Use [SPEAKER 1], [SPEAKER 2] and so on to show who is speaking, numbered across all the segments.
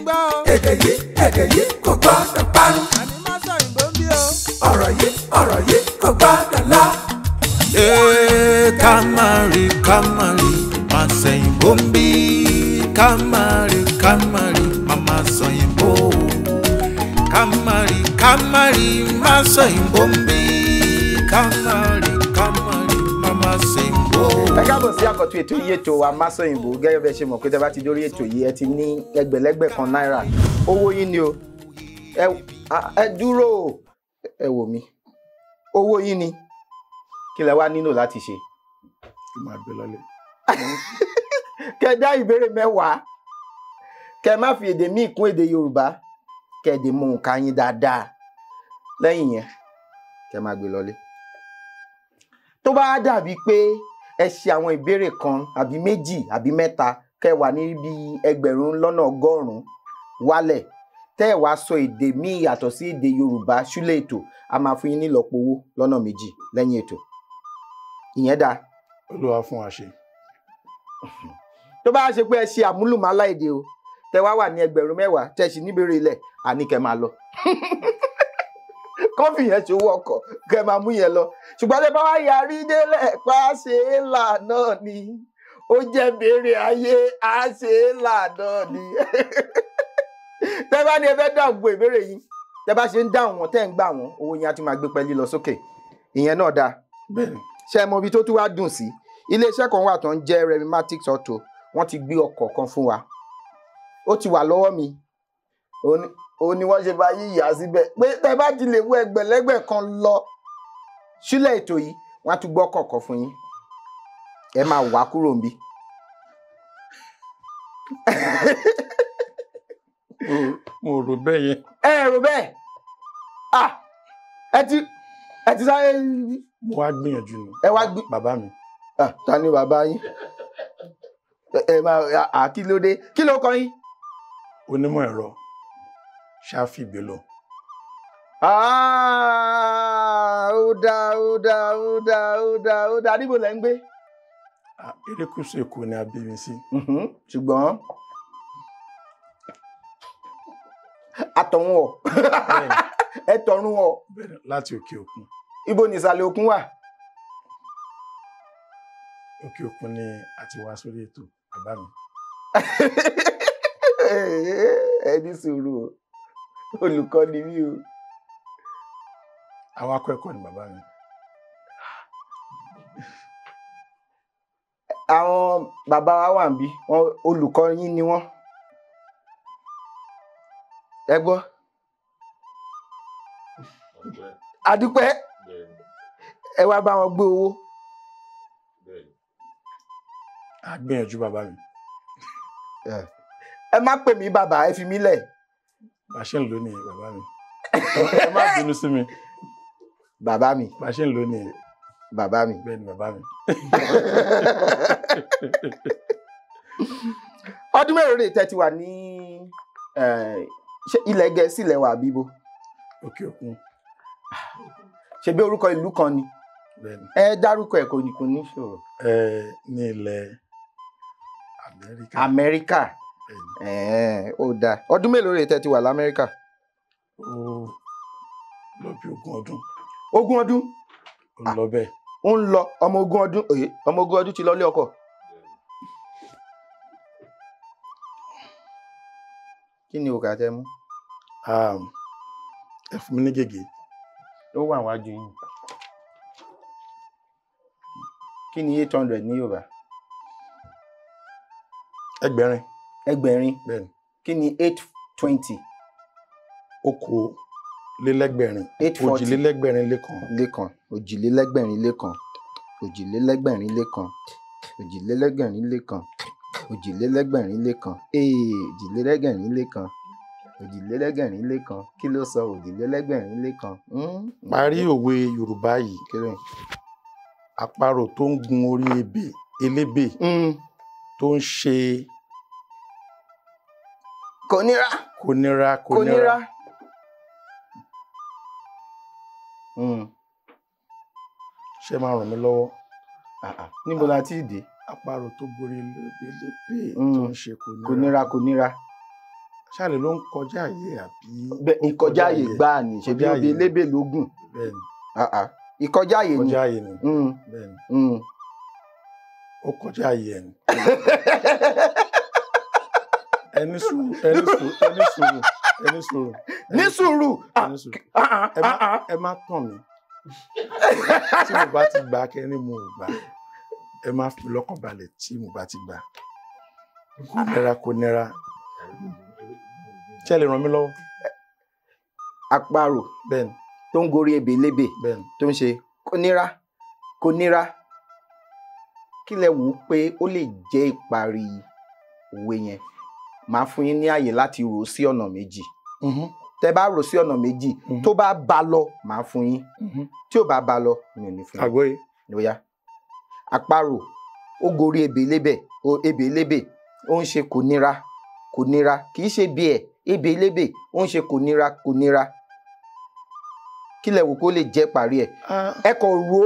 [SPEAKER 1] gbọ́ o.
[SPEAKER 2] èdè yìí kò gbọ́dọ̀ parun.
[SPEAKER 1] àní má sọ ìbò ń bí o.
[SPEAKER 2] ọ̀rọ̀ yìí kò gbọ́dọ̀ lọ.
[SPEAKER 3] Kamari, ma sayimbo mbi. Kamari, mama sayimbo. Kamari, ma sayimbo mbi. Kamari, mama sayimbo.
[SPEAKER 4] Ẹ káàbọ̀ sí àkọ́tún ètò yìí ètò wa Má Sọ̀yìnbó gẹ́gẹ́ bẹ́ẹ̀ ṣe mọ̀ pé tẹ́ bá ti dórí ètò yìí ẹ ti ní ẹgbẹ̀lẹ́gbẹ̀ kan náírà owó yín ni o ẹ dúró ẹ wò mí owó yín ni kí lẹ wá nílò láti ṣe.
[SPEAKER 5] kí máa gbé lọlé.
[SPEAKER 4] Kẹ́ dá ìbéèrè mẹ́wàá kẹ́ má fi èdè míì kún èdè Yorùbá kẹ́ èdè mọ nǹkan yín dáadáa lẹ́yìn yẹn kẹ́ má gbé lọlé. Tó bá dàbí pé ẹ ṣe àwọn ìbéèrè kan àbí méjì àbí mẹ́ta kẹ́ wà níbi 1,100 wálẹ̀ tẹ́ ẹ wá sọ èdè míì yàtọ̀ sí èdè Yorùbá ṣúlẹ̀ ètò a máa fún yín ní ìlọ́po owó lọ́nà 2 lẹ́yìn ètò. Ìyẹn dáa.
[SPEAKER 5] Olúwa fún wa ṣe.
[SPEAKER 4] Tó bá ṣe pé ẹ ṣe àmúlùmálà èdè o tẹ́ wá wà ní 10,000 tẹ́ ṣì níbèrè ilẹ̀ àní kẹ́ máa lọ. Kọ́fì yẹn ṣe owó ọkọ̀ kẹ́ máa mú yẹn lọ ṣùgbọ́n tẹ́ bá wá yarí délẹ̀ pa ṣe é là náà ni ó jẹ́ béèrè ayé á ṣe é là náà ni. Tẹ́ bá ní ẹ fẹ́ dáhùn gbogbo ìbéèrè yìí tẹ́ bá ṣe ń dáhùn wọn tẹ́ ń gbà wọn owó yẹn á tún máa gbé pẹ́ẹ́lí lọ sókè ìyẹn náà dáa.
[SPEAKER 5] Bẹ́ẹ̀ni.
[SPEAKER 4] Ṣé ẹ mọ ibi tó tún wá dùn sí iléeṣẹ́ kan wà tó ń jẹ́ Remimatics Auto wọ́n ti gbé ọkọ̀ kan fún wa ó ti wà lọ́wọ́ mi ó ní wọ́n ṣe bá yí ìyá síbẹ̀ pé tẹ́ bá ti lè wọ ẹgbẹ̀lẹ́gbẹ̀ kan lọ sílẹ̀ ètò yìí wọ́n á tún gbọ́ kọ̀ọ̀kan fún yín ẹ máa wá kúrò níbí.
[SPEAKER 5] mo rò bẹ́ẹ̀ yẹn.
[SPEAKER 4] ẹ rò bẹ́ẹ̀ ẹ ti sáré.
[SPEAKER 5] mo wá gbìyànjú ni.
[SPEAKER 4] ẹ wá gbé
[SPEAKER 5] bàbá mi.
[SPEAKER 4] ta ni bàbá yín ẹ máa kí ló dé kí ló kọ yín.
[SPEAKER 5] Onímọ̀ ẹ̀rọ Ṣáfì Bello.
[SPEAKER 4] ó dáa níbo lẹ ń gbé.
[SPEAKER 5] Erékùṣù Èkó ni a bí mi sí.
[SPEAKER 4] Ṣùgbọ́n àtọ̀run ọ̀ ẹ tọ̀run ọ̀.
[SPEAKER 5] Bẹ́ẹ̀ni, láti òkè òkun.
[SPEAKER 4] Ibo ni ìsàlẹ̀ òkun wà.
[SPEAKER 5] Òkè òkun ni a ti wá sórí ètò bàbá mi.
[SPEAKER 4] Ẹ ní sùúrù o olùkọ́ ni mí o.
[SPEAKER 5] Àwọn akẹ́kọ̀ọ́ ni bàbá mi.
[SPEAKER 4] Àwọn bàbá wa wà níbí wọn olùkọ́ yín ni wọ́n. Ẹ gbọ́. Adúpẹ́ ẹ wá bá wọn gbé owó.
[SPEAKER 5] A gbìyànjú bàbá mi.
[SPEAKER 4] Ẹ má pè mí bàbá ẹ fi mí lẹ̀.
[SPEAKER 5] Bá ṣe ń lò ní bàbá mi. Ẹ má bínú sí mi.
[SPEAKER 4] Bàbá mi.
[SPEAKER 5] Bá ṣe ń lò ní
[SPEAKER 4] bàbá mi.
[SPEAKER 5] bẹ́ẹ̀ ni bàbá mi.
[SPEAKER 4] Ọdún mélòó rèé tẹ́ ti wà ní ilẹ̀ Gẹ̀ẹ́sì lẹ́wà bíbo.
[SPEAKER 5] Òkè òkun.
[SPEAKER 4] Ṣe bí orúkọ ìlú kan ni.
[SPEAKER 5] Bẹ́ẹ̀ni.
[SPEAKER 4] Ẹ dárúkọ ẹ̀ kò ní ṣòro.
[SPEAKER 5] Ní ilẹ̀ Amẹ́ríkà.
[SPEAKER 4] Amẹ́ríkà. Ó dáa. Ọdún mélòó rèé tẹ́ ti wà l'Amẹ́ríkà?
[SPEAKER 5] Ó lọ bí 20 ọdún.
[SPEAKER 4] 20 ọdún?
[SPEAKER 5] Ó ń lọ bẹ́ẹ̀.
[SPEAKER 4] Ó ń lọ ọmọ 20 ọdún. Ọmọ 20 ọdún ti lọ lé ọkọ. Kí ni òkà tẹ́ mú?
[SPEAKER 5] Ẹ fún mi ní gègé.
[SPEAKER 4] Ó wà wájú yín. Kí ni 800 ní Yorùbá?
[SPEAKER 5] Ẹgbẹ̀rin.
[SPEAKER 4] Ẹgbẹ̀rin.
[SPEAKER 5] Bẹ́ẹ̀ni.
[SPEAKER 4] Kí ni 820?
[SPEAKER 5] Okòólélẹ́gbẹ̀rin.
[SPEAKER 4] 840.
[SPEAKER 5] Òjìlélẹ́gbẹ̀rin lékan.
[SPEAKER 4] Lékan. Òjìlélẹ́gbẹ̀rin lékan. Òjìlélẹ́gbẹ̀rin lékan. Òjìlélẹ́gbẹ̀rin lékan. Òjìlélẹ́gbẹ̀rin lékan. Òjìlélẹ́gbẹ̀rin lékan. Òjìlélẹ́gbẹ̀rin lékan. Kí ló sọ òjìlélẹ́gbẹ̀rin lékan?
[SPEAKER 5] Parí òwe Yorùbá yìí.
[SPEAKER 4] Kéré.
[SPEAKER 5] Àparò tó ń gun orí elébè tó ń ṣe
[SPEAKER 4] kò nira.
[SPEAKER 5] Ṣé máa ràn mí lọ́wọ́?
[SPEAKER 4] Níbo la ti dé?
[SPEAKER 5] Àparò tó borí elébè tó ń ṣe
[SPEAKER 4] Kò nira.
[SPEAKER 5] ṣáàlì ló ń kọjá àyè àbí.
[SPEAKER 4] ìkọjá àyè gbáà ni ṣebí obì elébè lógún.
[SPEAKER 5] bẹ́ẹ̀ni.
[SPEAKER 4] ìkọjá àyè ni.
[SPEAKER 5] kọjá àyè ni. bẹ́ẹ̀ni. ó kọjá àyè ẹni. ẹni sùúrù.
[SPEAKER 4] ní sùúrù.
[SPEAKER 5] ẹ má tàn mí. tí mo bá ti gbà kẹ́ni mo ò gbà ẹ má fi lọ́kàn balẹ̀ tí mo bá ti gbà. kò nira. ṣé ẹ lè ràn mí lọ́wọ́.
[SPEAKER 4] àparò.
[SPEAKER 5] bẹ́ẹ̀ni.
[SPEAKER 4] tó ń gorí ebè lébè.
[SPEAKER 5] bẹ́ẹ̀ni.
[SPEAKER 4] tó ń ṣe kò nira. kí lẹ wò ó pé ó lè jẹ́ ìparí òwe yẹn màá fún yín ní àyè láti rò ó sí ọ̀nà méjì. tẹ bá rò sí ọ̀nà méjì tó bá bá lọ màá fún yín tí ò bá bá lọ mi ò ní fún yín.
[SPEAKER 5] àgbóyè.
[SPEAKER 4] lóyá àparò ó gorí ebè lébè ó ń ṣe kò nira kì í ṣe bí ebè lébè ó ń ṣe kò nira kí lẹ wò kó lè jẹ́ parí ẹ̀. ẹ kò rò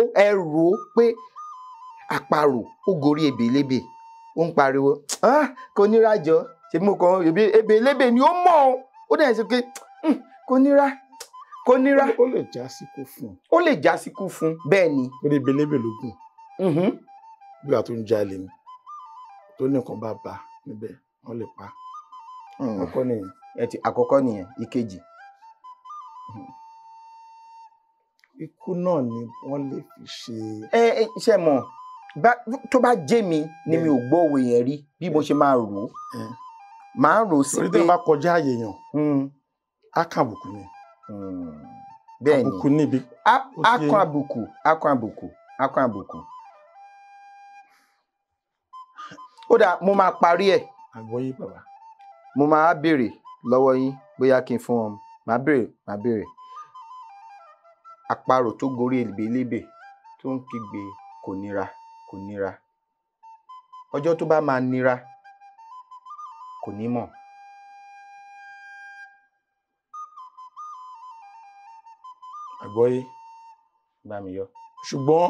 [SPEAKER 4] ó pé àparò ó gorí ebè lébè ó ń pariwo kò nira jọ ṣe mú kan ebè lébè ni ó mọ̀ ó dẹ̀ ṣe pé kò nira.
[SPEAKER 5] ó lè já síkú fún.
[SPEAKER 4] ó lè já síkú fún bẹ́ẹ̀ ni.
[SPEAKER 5] ó lè ebè lébè lógún. bí wàá tó ń jalè ni tó ní nǹkan bá bá níbẹ̀ wọ́n lè pa.
[SPEAKER 4] àkọ́kọ́ nìyẹn. ìkejì.
[SPEAKER 5] ikú náà ni wọ́n lè fi ṣe.
[SPEAKER 4] ṣe mọ̀ tó bá jẹ́ mi ni mi ò gbọ́ òwe yẹn rí bí mo ṣe máa rò ó máa rò ó sí pé.
[SPEAKER 5] torí tí wọ́n bá kọjá àyè yàn á kàn àbùkù ni.
[SPEAKER 4] bẹ́ẹ̀ ni
[SPEAKER 5] àbùkù níbi.
[SPEAKER 4] á kàn àbùkù. ó dáa mo máa parí ẹ̀.
[SPEAKER 5] àgbọ́yé bàbá.
[SPEAKER 4] mo máa béèrè lọ́wọ́ yín bóyá kí n fún wọn máa béèrè. àparò tó gorí ebè lébè tó ń kígbe kò nira ọjọ́ tó bá máa nira kò ní mọ̀.
[SPEAKER 5] àgbọ́yé.
[SPEAKER 4] bá mi yọ.
[SPEAKER 5] ṣùgbọ́n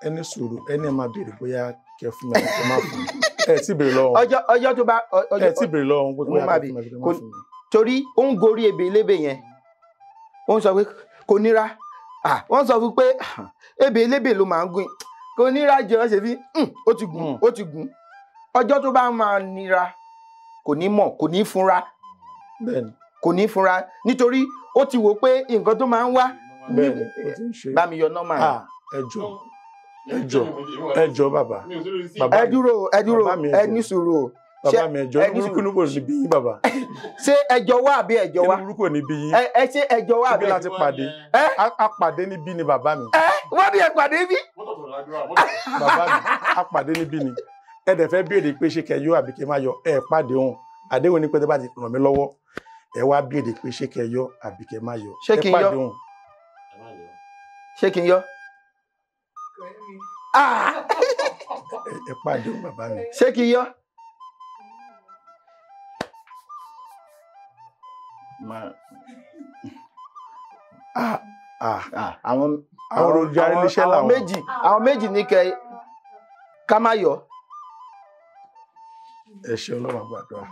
[SPEAKER 5] ẹni sùúrù ẹni máa béèrè bóyá kẹ fún mi àti má fún mi. ẹ ti béèrè lọ́wọ́.
[SPEAKER 4] ọjọ́ tó bá.
[SPEAKER 5] ẹ ti béèrè lọ́wọ́ bó tó bá fún mi àti má fún mi.
[SPEAKER 4] torí ó ń gorí ebè lébè yẹn ó ń sọ pé kò nira wọ́n sọ fún pé ebè lébè ló máa ń gùn kò nira jẹ́ ọ́ ṣe fi ó ti gùn ọjọ́ tó bá máa nira kò ní mọ̀ kò ní fúnra.
[SPEAKER 5] bẹ́ẹ̀ni.
[SPEAKER 4] kò ní fúnra nítorí ó ti wò pé nǹkan tó máa ń wá.
[SPEAKER 5] bẹ́ẹ̀ni ó ti ń ṣe.
[SPEAKER 4] bá mi yọ nọ́mà yẹn.
[SPEAKER 5] ẹ jọ̀ọ́ bàbá.
[SPEAKER 4] ẹ dúró ẹ ní sùúrù o.
[SPEAKER 5] bàbá mi ẹjọ́ ẹni burúkú níbo ní bí yín bàbá.
[SPEAKER 4] ṣé ẹjọ́ wá àbí ẹjọ́ wá.
[SPEAKER 5] ẹni burúkú ní bí yín.
[SPEAKER 4] ẹ ṣe ẹjọ́ wá àbí.
[SPEAKER 5] ibi láti pàdé. a pàdé níbí ni bàbá mi.
[SPEAKER 4] wọ́n ní ẹ pàdé bí.
[SPEAKER 5] bàbá mi a pàdé níbí ni ẹ dẹ̀ fẹ́ béèrè pé ṣé kẹ yọ àbí kẹ má yọ ẹ pàdé òun àdéhùn ní pé tẹ́ bá ti ràn mí lọ́wọ́ ẹ wá béèrè pé ṣé kẹ yọ àbí kẹ má yọ.
[SPEAKER 4] ṣé kí n yọ ṣé kí n yọ.
[SPEAKER 5] ẹ pàdé òun bàbá mi.
[SPEAKER 4] ṣé kí n yọ. àwọn
[SPEAKER 5] olùdarí iléeṣẹ́ làwọn.
[SPEAKER 4] àwọn méjì ní kẹ ká má yọ.
[SPEAKER 5] ẹ ṣe Ọlọ́run gbàdúrà.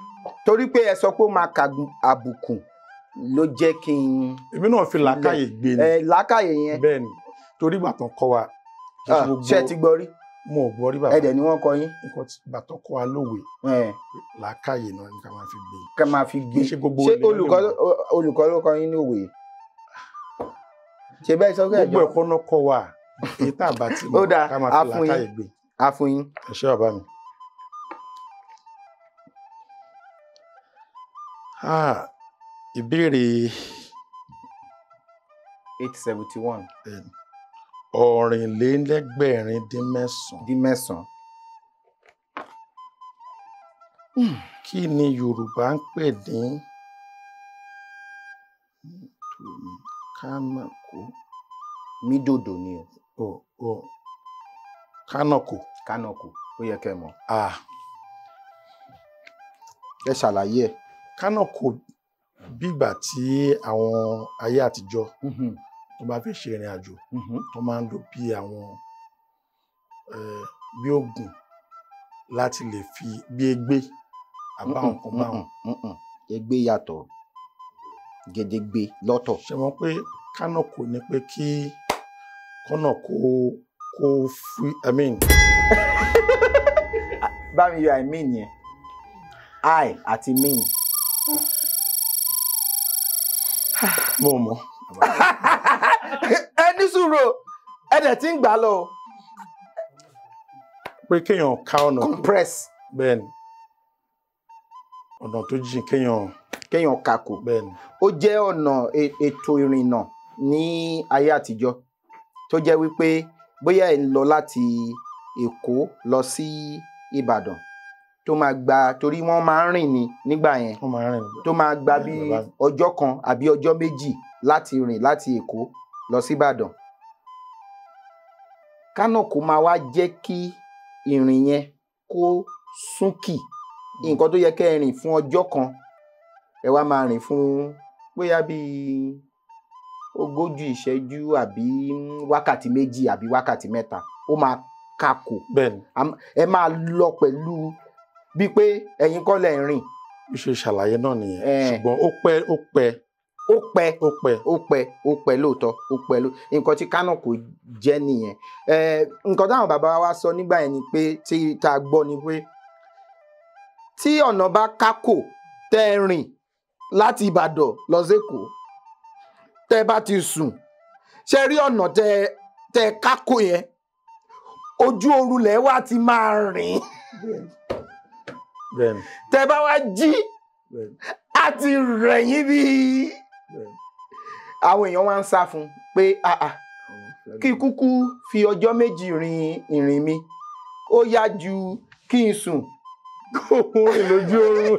[SPEAKER 4] torí pé ẹ sọ pé ó máa ka àbùkù ló jẹ́ kí n.
[SPEAKER 5] èmi náà fi làákàyè gbé ni.
[SPEAKER 4] làákàyè yẹn.
[SPEAKER 5] bẹ́ẹ̀ ni torí ìgbà tán kọ́ wa.
[SPEAKER 4] ṣé ẹ ti gbọ́ rí.
[SPEAKER 5] mo ò gbọ́ rí bàbá.
[SPEAKER 4] ẹ̀dẹ̀ ni wọ́n kọ yín.
[SPEAKER 5] nǹkan tí ìgbà tán kọ́ wa lówe. làákàyè náà ni ká máa fi gbé.
[SPEAKER 4] ká máa fi gbé. ṣé olùkọ́ ló kọ yín ní òwe. ṣe bẹ́ẹ̀ sọ pé ẹ̀jọ̀.
[SPEAKER 5] gbogbo ẹ̀kọ́ náà kọ́ wa èyí tá a bá ti mọ̀ ká máa fi làákàyè gbé.
[SPEAKER 4] a fún yín.
[SPEAKER 5] ẹ ṣé bàbá mi. ìbéèrè
[SPEAKER 4] 871.
[SPEAKER 5] ọ̀rìnlélẹ́gbẹ̀rin-dín-mẹ́sàn-án. Kí ni Yorùbá ń pè ní kánàkó?
[SPEAKER 4] Mídòdò ni o.
[SPEAKER 5] Kánàkó.
[SPEAKER 4] Kánàkó ó yẹ kẹ́ mọ̀.
[SPEAKER 5] Ẹ
[SPEAKER 4] ṣàlàyé ẹ̀.
[SPEAKER 5] Kánàkó bí ìgbà tí àwọn ayé àtijọ́ tó bá fẹ́ ṣe ìrìn àjò wọ́n máa ń lò bí àwọn bí ògùn láti lè fi bí egbé àbáwọn kan báwọn
[SPEAKER 4] Ègbé yàtọ̀, Gédégbé lọ́tọ̀.
[SPEAKER 5] ṣe mọ̀ pé kánọ̀kò ni pé kí kọ́nà kó free I mean.
[SPEAKER 4] Bá mi yọ I mean yẹn. I àti mean.
[SPEAKER 5] mo mọ̀.
[SPEAKER 4] Ẹ ní sùúrù ẹ dẹ̀ ti ń gbà lọ.
[SPEAKER 5] pé kéèyàn ká ọ̀nà
[SPEAKER 4] Compress.
[SPEAKER 5] bẹ́ẹ̀ni ọ̀nà tó jìn
[SPEAKER 4] Kéèyàn kakò.
[SPEAKER 5] bẹ́ẹ̀ni
[SPEAKER 4] Ó jẹ́ ọ̀nà ètò ìrìnnà ní ayé àtijọ́ tó jẹ́ wípé bóyá ẹ̀ ń lọ láti Èkó lọ sí Ìbàdàn tó máa gba torí wọ́n máa ń rìn ní nígbà yẹn
[SPEAKER 5] wọ́n máa rìn
[SPEAKER 4] tó máa gba bí ọjọ́ kan àbí ọjọ́ méjì láti rìn láti Èkó lọ sí Ìbàdàn. Kánọ̀kò máa wá jẹ́ kí ìrìn yẹn kó súnkì. Nǹkan tó yẹ kẹ́ ẹ rìn fún ọjọ́ kan ẹ wá máa rìn fún bóyá bíi 40 ìṣẹ́jú àbí wákàtí 2 àbí wákàtí 3. Ó máa kakò.
[SPEAKER 5] bẹ́ẹ̀ni
[SPEAKER 4] Ẹ máa lọ pẹ̀lú bíi pé ẹ̀yin kọ́ lẹ̀ ń rìn.
[SPEAKER 5] bí ṣe ṣàlàyé náà nìyẹn ṣùgbọ́n ó pẹ́
[SPEAKER 4] lóòótọ́ ó pẹ́ nǹkan tí Kánọ̀kò jẹ́ nìyẹn. Nǹkan táwọn bàbá wa sọ nígbà yẹn ni pé tí tá a gbọ́ ni pé tí ọ̀nà bá kákò tẹ́ ẹ rìn láti Ìbàdàn lọ s'Ékòó tẹ́ ẹ bá ti sùn ṣe rí ọ̀nà tẹ́ ẹ kákò yẹn ojú oorun lẹ̀ wá ti máa rìn.
[SPEAKER 5] bẹ́ẹ̀ni
[SPEAKER 4] tẹ́ ẹ bá wá jí á ti rẹ̀yìn bíi àwọn èèyàn wá ń sá fún pé kí kúkú fi ọjọ́ 2 rin ìrìn mi ó yá ju kí n sùn kó rìn lójú oorun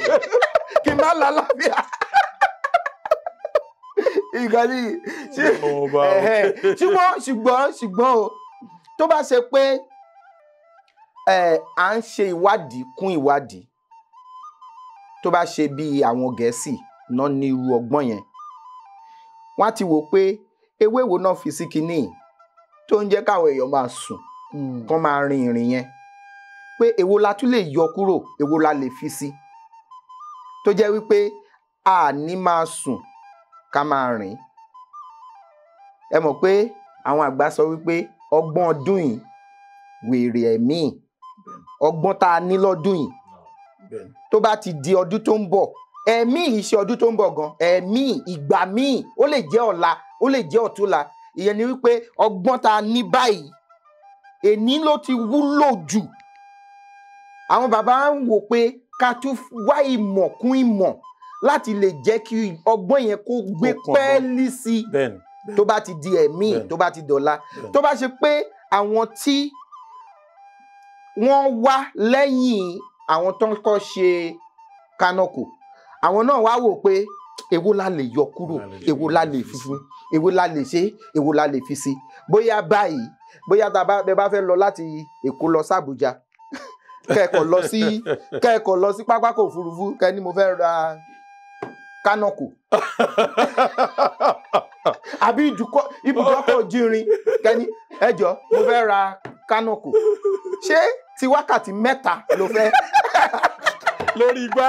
[SPEAKER 4] kí n má lálàáfíà. ìgbàlí ṣùgbọ́n o tó bá ṣe pé à ń ṣe ìwádìí kún ìwádìí tó bá ṣe bí àwọn Gẹ̀ẹ́sì náà ní irú ọgbọ́n yẹn wọ́n á ti wò pé ewé wo náà fi sí kinní tó ń jẹ́ káwọn èèyàn máa sùn kán máa rin ìrìn yẹn pé èwo la tún lè yọ kúrò èwo la lè fi sí tó jẹ́ wípé a ní máa sùn ká máa rìn. Ẹ mọ̀ pé àwọn àgbà sọ wípé ọgbọ́n ọdún yìí wèrè ẹ̀mí ọgbọ́n tá a ní lọ́dún yìí tó bá ti di ọdún tó ń bọ̀ ẹ̀mí yìí ṣe ọdún tó ń bọ̀ gan ẹ̀mí ìgbà míì ó lè jẹ́ ọ̀la ó lè jẹ́ ọ̀túnla ìyẹn ni wípé ọgbọ́n tá a ní báyìí èní ló ti wúlò jù. Àwọn bàbá ń wò pé ká tún wá ìmọ̀ kún ìmọ̀ láti lè jẹ́ kí ọgbọ́n yẹn kó gbé pẹ́ẹ́lí sí i tó bá ti di ẹ̀mí tó bá ti dọ̀la tó bá ṣe pé àwọn tí wọ́n wá lẹ́yìn àwọn tó ń kọ́ ṣe Kánọ̀kò àwọn náà wá wò pé èwo la lè yọ kúrò èwo la lè fi fún èwo la lè ṣe èwo la lè fi sí bóyá báyìí bóyá bẹ bá fẹ́ lọ láti Èkó lọ sí Àbújá kẹ́ẹ̀kọ́ lọ sí pápákọ̀ òfurufú kẹ́ni mo fẹ́ ra Kánọ̀kò àbí ibùdókọ̀ ojú irin kẹ́ni ẹjọ́ mo fẹ́ ra Kánọ̀kò ṣé ti wákàtí 3 ló fẹ́
[SPEAKER 5] lórí igbá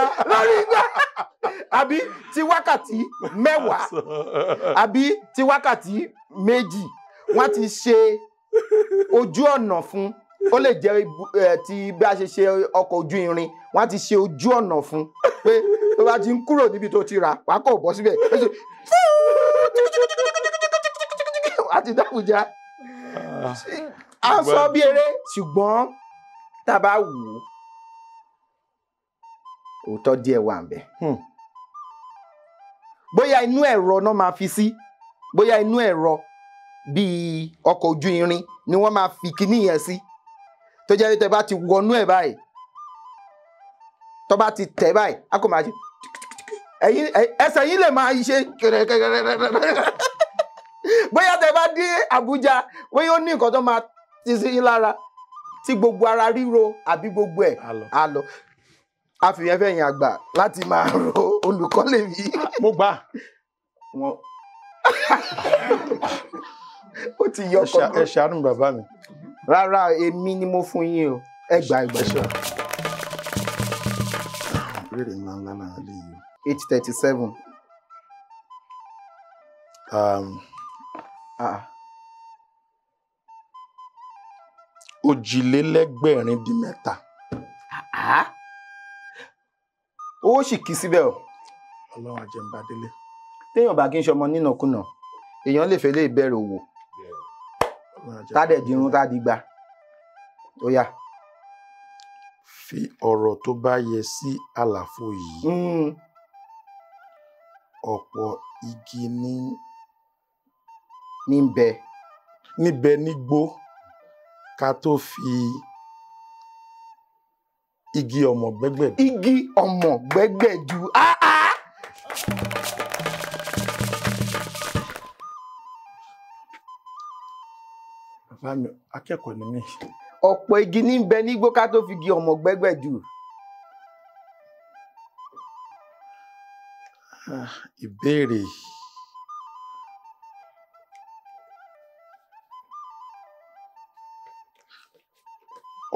[SPEAKER 4] àbí ti wákàtí 10 àbí ti wákàtí 2 wọ́n ti ṣe ojú ọ̀nà fún ó lè jẹ́ ti bí a ṣe ṣe ọkọ̀ ojú irin wọ́n ti ṣe ojú ọ̀nà fún pé tó bá ti ń kúrò níbi tó ti rà wàá kò bọ́ síbẹ̀ àti d'Àbújá a sọ bí eré ṣùgbọ́n tá a bá wò ó òótọ́ díẹ̀ wà ń bẹ̀. Bóyá inú ẹ̀rọ náà máa fi sí bóyá inú ẹ̀rọ bíi ọkọ̀ ojú irin ni wọ́n máa fi kíní yẹn sí tó jẹ́ tẹ́ bá ti wọnú ẹ̀ báyìí tó bá ti tẹ̀ báyìí a kò máa ṣe ẹsẹ̀ yín lè máa ṣe bóyá tẹ́ bá dé Àbújá bóyá ó ní nǹkan tó máa ti sí yín lára tí gbogbo ara ríro àbí gbogbo ẹ̀ á lọ àfihàn fẹ̀yìn àgbà láti máa ro olùkọ́ lè rí.
[SPEAKER 5] mo gbà
[SPEAKER 4] wọn ó ti yọ kọkọ.
[SPEAKER 5] ẹ ṣàánú bàbá mi.
[SPEAKER 4] rárá èmi ni mo fún yín o ẹ gbà ìgbà.
[SPEAKER 5] ìbéèrè ńlá ńlá náà lè yí o.
[SPEAKER 4] 8:37.
[SPEAKER 5] Òjìlélẹ́gbẹ̀rin-dín-mẹ́ta.
[SPEAKER 4] Owó sì kì í síbẹ̀ o.
[SPEAKER 5] Ọlọ́run àjẹmbá délé.
[SPEAKER 4] Téèyàn bá kí n ṣọmọ nínàkúnà èèyàn lè fẹ́ lè bẹ̀rẹ̀ òwò tádẹ̀ dirun tá di gbà ó yá.
[SPEAKER 5] Fi ọ̀rọ̀ tó bá yẹ sí àlàfo yìí. Ọ̀pọ̀ igi níbẹ̀ nígbó ká tó fi igi ọmọ gbẹ́gbẹ̀dú.
[SPEAKER 4] Igi ọmọ gbẹ́gbẹ̀dú.
[SPEAKER 5] Bàbá mi akẹ́kọ̀ọ́ ni mí.
[SPEAKER 4] Ọ̀pọ̀ igi níbẹ̀ nígbó ká tó fi igi ọmọ gbẹ́gbẹ̀dú.
[SPEAKER 5] Ìbéèrè.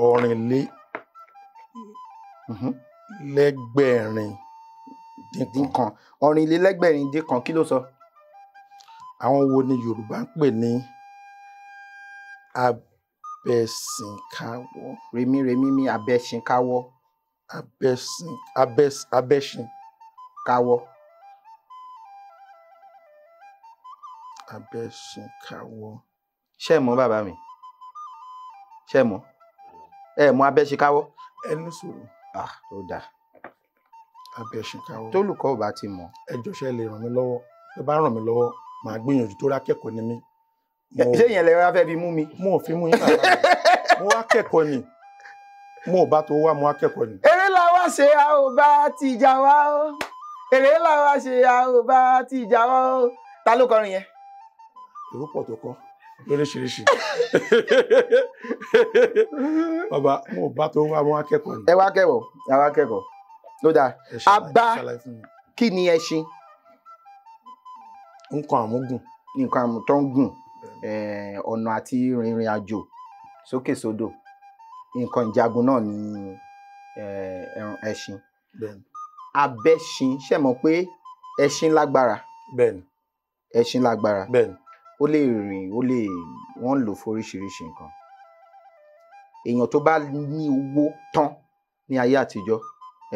[SPEAKER 4] Ọ̀rìnlélẹ́gbẹ̀rin-dín-kan. Ọ̀rìnlélẹ́gbẹ̀rin-dín-kan kí ló sọ?
[SPEAKER 5] Àwọn wo ni Yorùbá ń pè ní abẹ́sìnkáwọ́?
[SPEAKER 4] Rèmí mi abẹ́sìnkáwọ́.
[SPEAKER 5] Abẹ́sìnkáwọ́. Abẹ́sìnkáwọ́.
[SPEAKER 4] Ṣé ẹ mọ̀ bàbá mi? Ṣé ẹ mọ̀? Ẹ mọ̀ abẹ́sìnkáwọ́?
[SPEAKER 5] Ẹni sùúrù.
[SPEAKER 4] Ó dáa.
[SPEAKER 5] Abẹ́sìnkáwọ́.
[SPEAKER 4] Tólùkọ́ ò bá ti mọ̀.
[SPEAKER 5] Ẹ jọ̀ọ́ ṣé lè ràn mí lọ́wọ́. Ẹ bá ràn mí lọ́wọ́ màá gbìyànjú tó rákẹ́kọ̀ọ́ ni mí.
[SPEAKER 4] Ṣé ìyẹn lẹ wá fẹ́ fi mú mi?
[SPEAKER 5] Mo ò fi mú yín bàbá mi. Mo wá kẹ́kọ̀ọ́ ni. Mo ò bá tó wá mo wá kẹ́kọ̀ọ́ ni.
[SPEAKER 4] Eré làwa ṣe a ò bá ti jà wá o. Eré làwa ṣe a ò bá ti jà wá o. Ta ló kọrin yẹn?
[SPEAKER 5] Èrò pọ̀ tó kọ́ lóríṣiríṣi. Bàbá mo ò bá tó wá mo wá kẹ́kọ̀ọ́ ni.
[SPEAKER 4] Ẹ wá kẹ́kọ̀ọ́. Ló dáa. Abá kí ni ẹṣin?
[SPEAKER 5] Nǹkan àmúgùn.
[SPEAKER 4] Nǹkan àmútọ́ ń gùn. Ọ̀nà àti rìnrìn àjò sókè sódò. Nǹkan ìjagun náà ni ẹṣin. Abẹ́ṣin ṣé mọ̀ pé ẹṣin lágbára?
[SPEAKER 5] Bẹ́ẹ̀ni.
[SPEAKER 4] Ẹṣin lágbára.
[SPEAKER 5] Bẹ́ẹ̀ni.
[SPEAKER 4] Ó lè rìn, wọ́n lò fún oríṣiríṣi nǹkan. Èèyàn tó bá ní owó tán ní ayé àtijọ́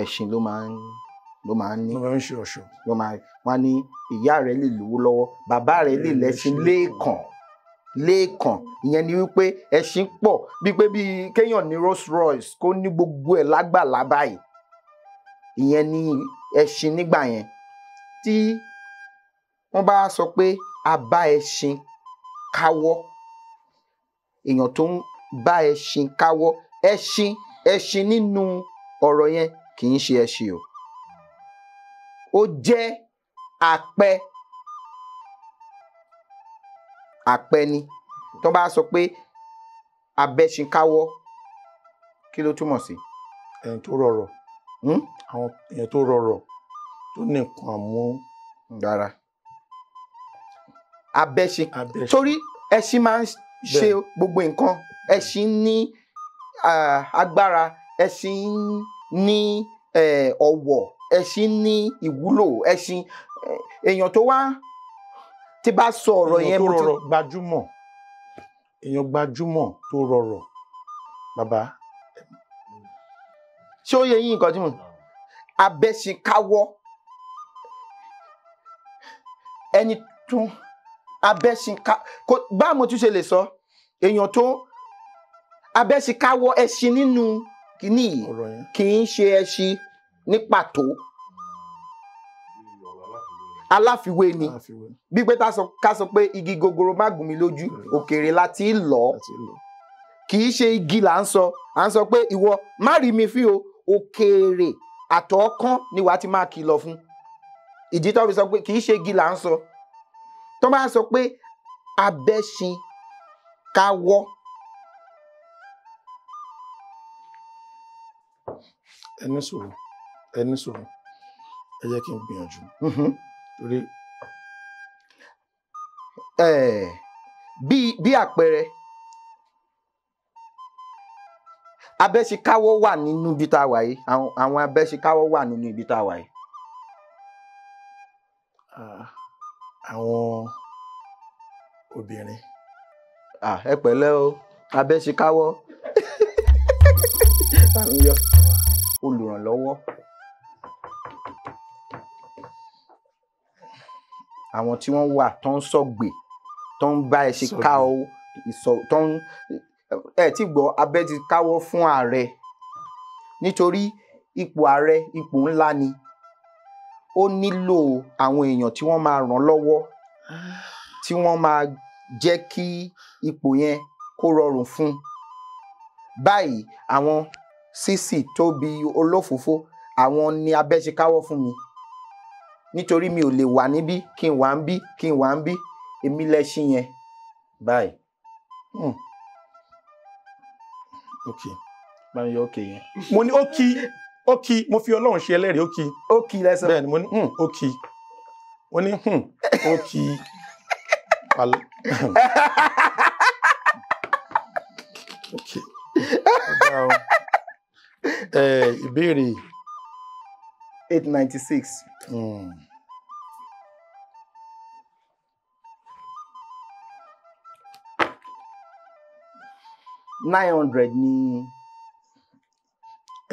[SPEAKER 4] ẹṣin ló máa ń ní.
[SPEAKER 5] Ló máa ń ṣe ọ̀ṣọ́.
[SPEAKER 4] Wọ́n ní ìyá rẹ̀ lè lówó lọ́wọ́, bàbá rẹ̀ lè lẹ́ṣin lẹ́ẹ̀kan. Ìyẹn ni wípé ẹṣin pọ̀ bíi kéèyàn ní Rolls Royce kó ní gbogbo ẹ̀ lágbàlá báyìí. Ìyẹn ni ẹṣin nígbà yẹn. Tí wọ́n bá sọ pé a bá ẹṣin káwọ́, èèyàn tó ń bá ẹṣin káwọ́, ẹṣin nínú ọ̀rọ̀ yẹn kì í ṣe ẹṣin o. Ó jẹ́ àpẹ ni. Tó bá sọ pé abẹ́ṣinkáwọ́ kí ló túmọ̀ sí?
[SPEAKER 5] Ẹni tó rọrọ̀. Àwọn èèyàn tó rọrọ̀ tó ní nǹkan àmú.
[SPEAKER 4] Dára. Abẹ́ṣin. Torí ẹṣin máa ń ṣe gbogbo nǹkan. Ẹṣin ní agbára. Ẹṣin ní ọ̀wọ̀. Ẹṣin ní ìwúlò. Ẹṣin èèyàn tó wá tí bá sọ ọ̀rọ̀ yẹn.
[SPEAKER 5] Èèyàn tó rọrọ̀ gbajúmọ̀. Èèyàn gbajúmọ̀ tó rọrọ̀. Bàbá.
[SPEAKER 4] Ṣé ó yẹ yín nǹkan tí mo? Abẹ́ṣinkáwọ́. Ẹni tó báwo mo tún ṣe lè sọ? Èèyàn tó abẹ́ṣinkáwọ́ ẹṣin nínú kìíní yìí kì í ṣe ẹṣin ní pàtó. Aláfiwé ni. Bí pé ká sọ pé igi gogoro má gún mi lójú, òkèèrè láti lọ. Kì í ṣe igi là ń sọ. À ń sọ pé ìwọ má rí mi fín o, òkèèrè àtọ̀ọ́kán ni wàá ti máa kìlọ̀ fún. Ìdí tó fi sọ pé kì í ṣe igi là ń sọ. Tó bá sọ pé abẹ́ṣinkáwọ́.
[SPEAKER 5] Ẹni sùúrù. Ẹ jẹ́ kí n gbìyànjú. Torí
[SPEAKER 4] bí àpẹẹrẹ abẹ́ṣinkáwọ́ wà nínú ibi tá a wà yìí. Àwọn abẹ́ṣinkáwọ́ wà nínú ibi tá a wà yìí.
[SPEAKER 5] àwọn obìnrin.
[SPEAKER 4] Ẹ pẹ̀lẹ́ o abẹ́ ṣe káwọ́ olùrànlọ́wọ́ àwọn tí wọ́n wà tó ń sọ̀gbè tó ń bá ẹ ṣe ká o tó ń ẹ tí gbọ́ abẹ́ ti káwọ́ fún ààrẹ nítorí ipò ààrẹ ipò ńlá ni ó nílò àwọn èèyàn tí wọ́n máa ràn lọ́wọ́ tí wọ́n máa jẹ́ kí ipò yẹn kó rọrùn fún báyìí àwọn sísì tóbi olófòófó àwọn ni abẹ́ ṣe káwọ́ fún mi nítorí mi ò lè wà níbí kí n wà ń bí kí n wà ń bí èmi lẹ́ṣin yẹn báyìí.
[SPEAKER 5] ok
[SPEAKER 4] máa ń yọ òkè yẹn.
[SPEAKER 5] mo ní ó kí mo fi Ọlọ́run ṣe ẹlẹ́rìí ó kí
[SPEAKER 4] lẹ́sẹ̀.
[SPEAKER 5] bẹ́ẹ̀ ni mo ní ó kí mo ní ó kí ìbéèrè
[SPEAKER 4] 896. 900 ní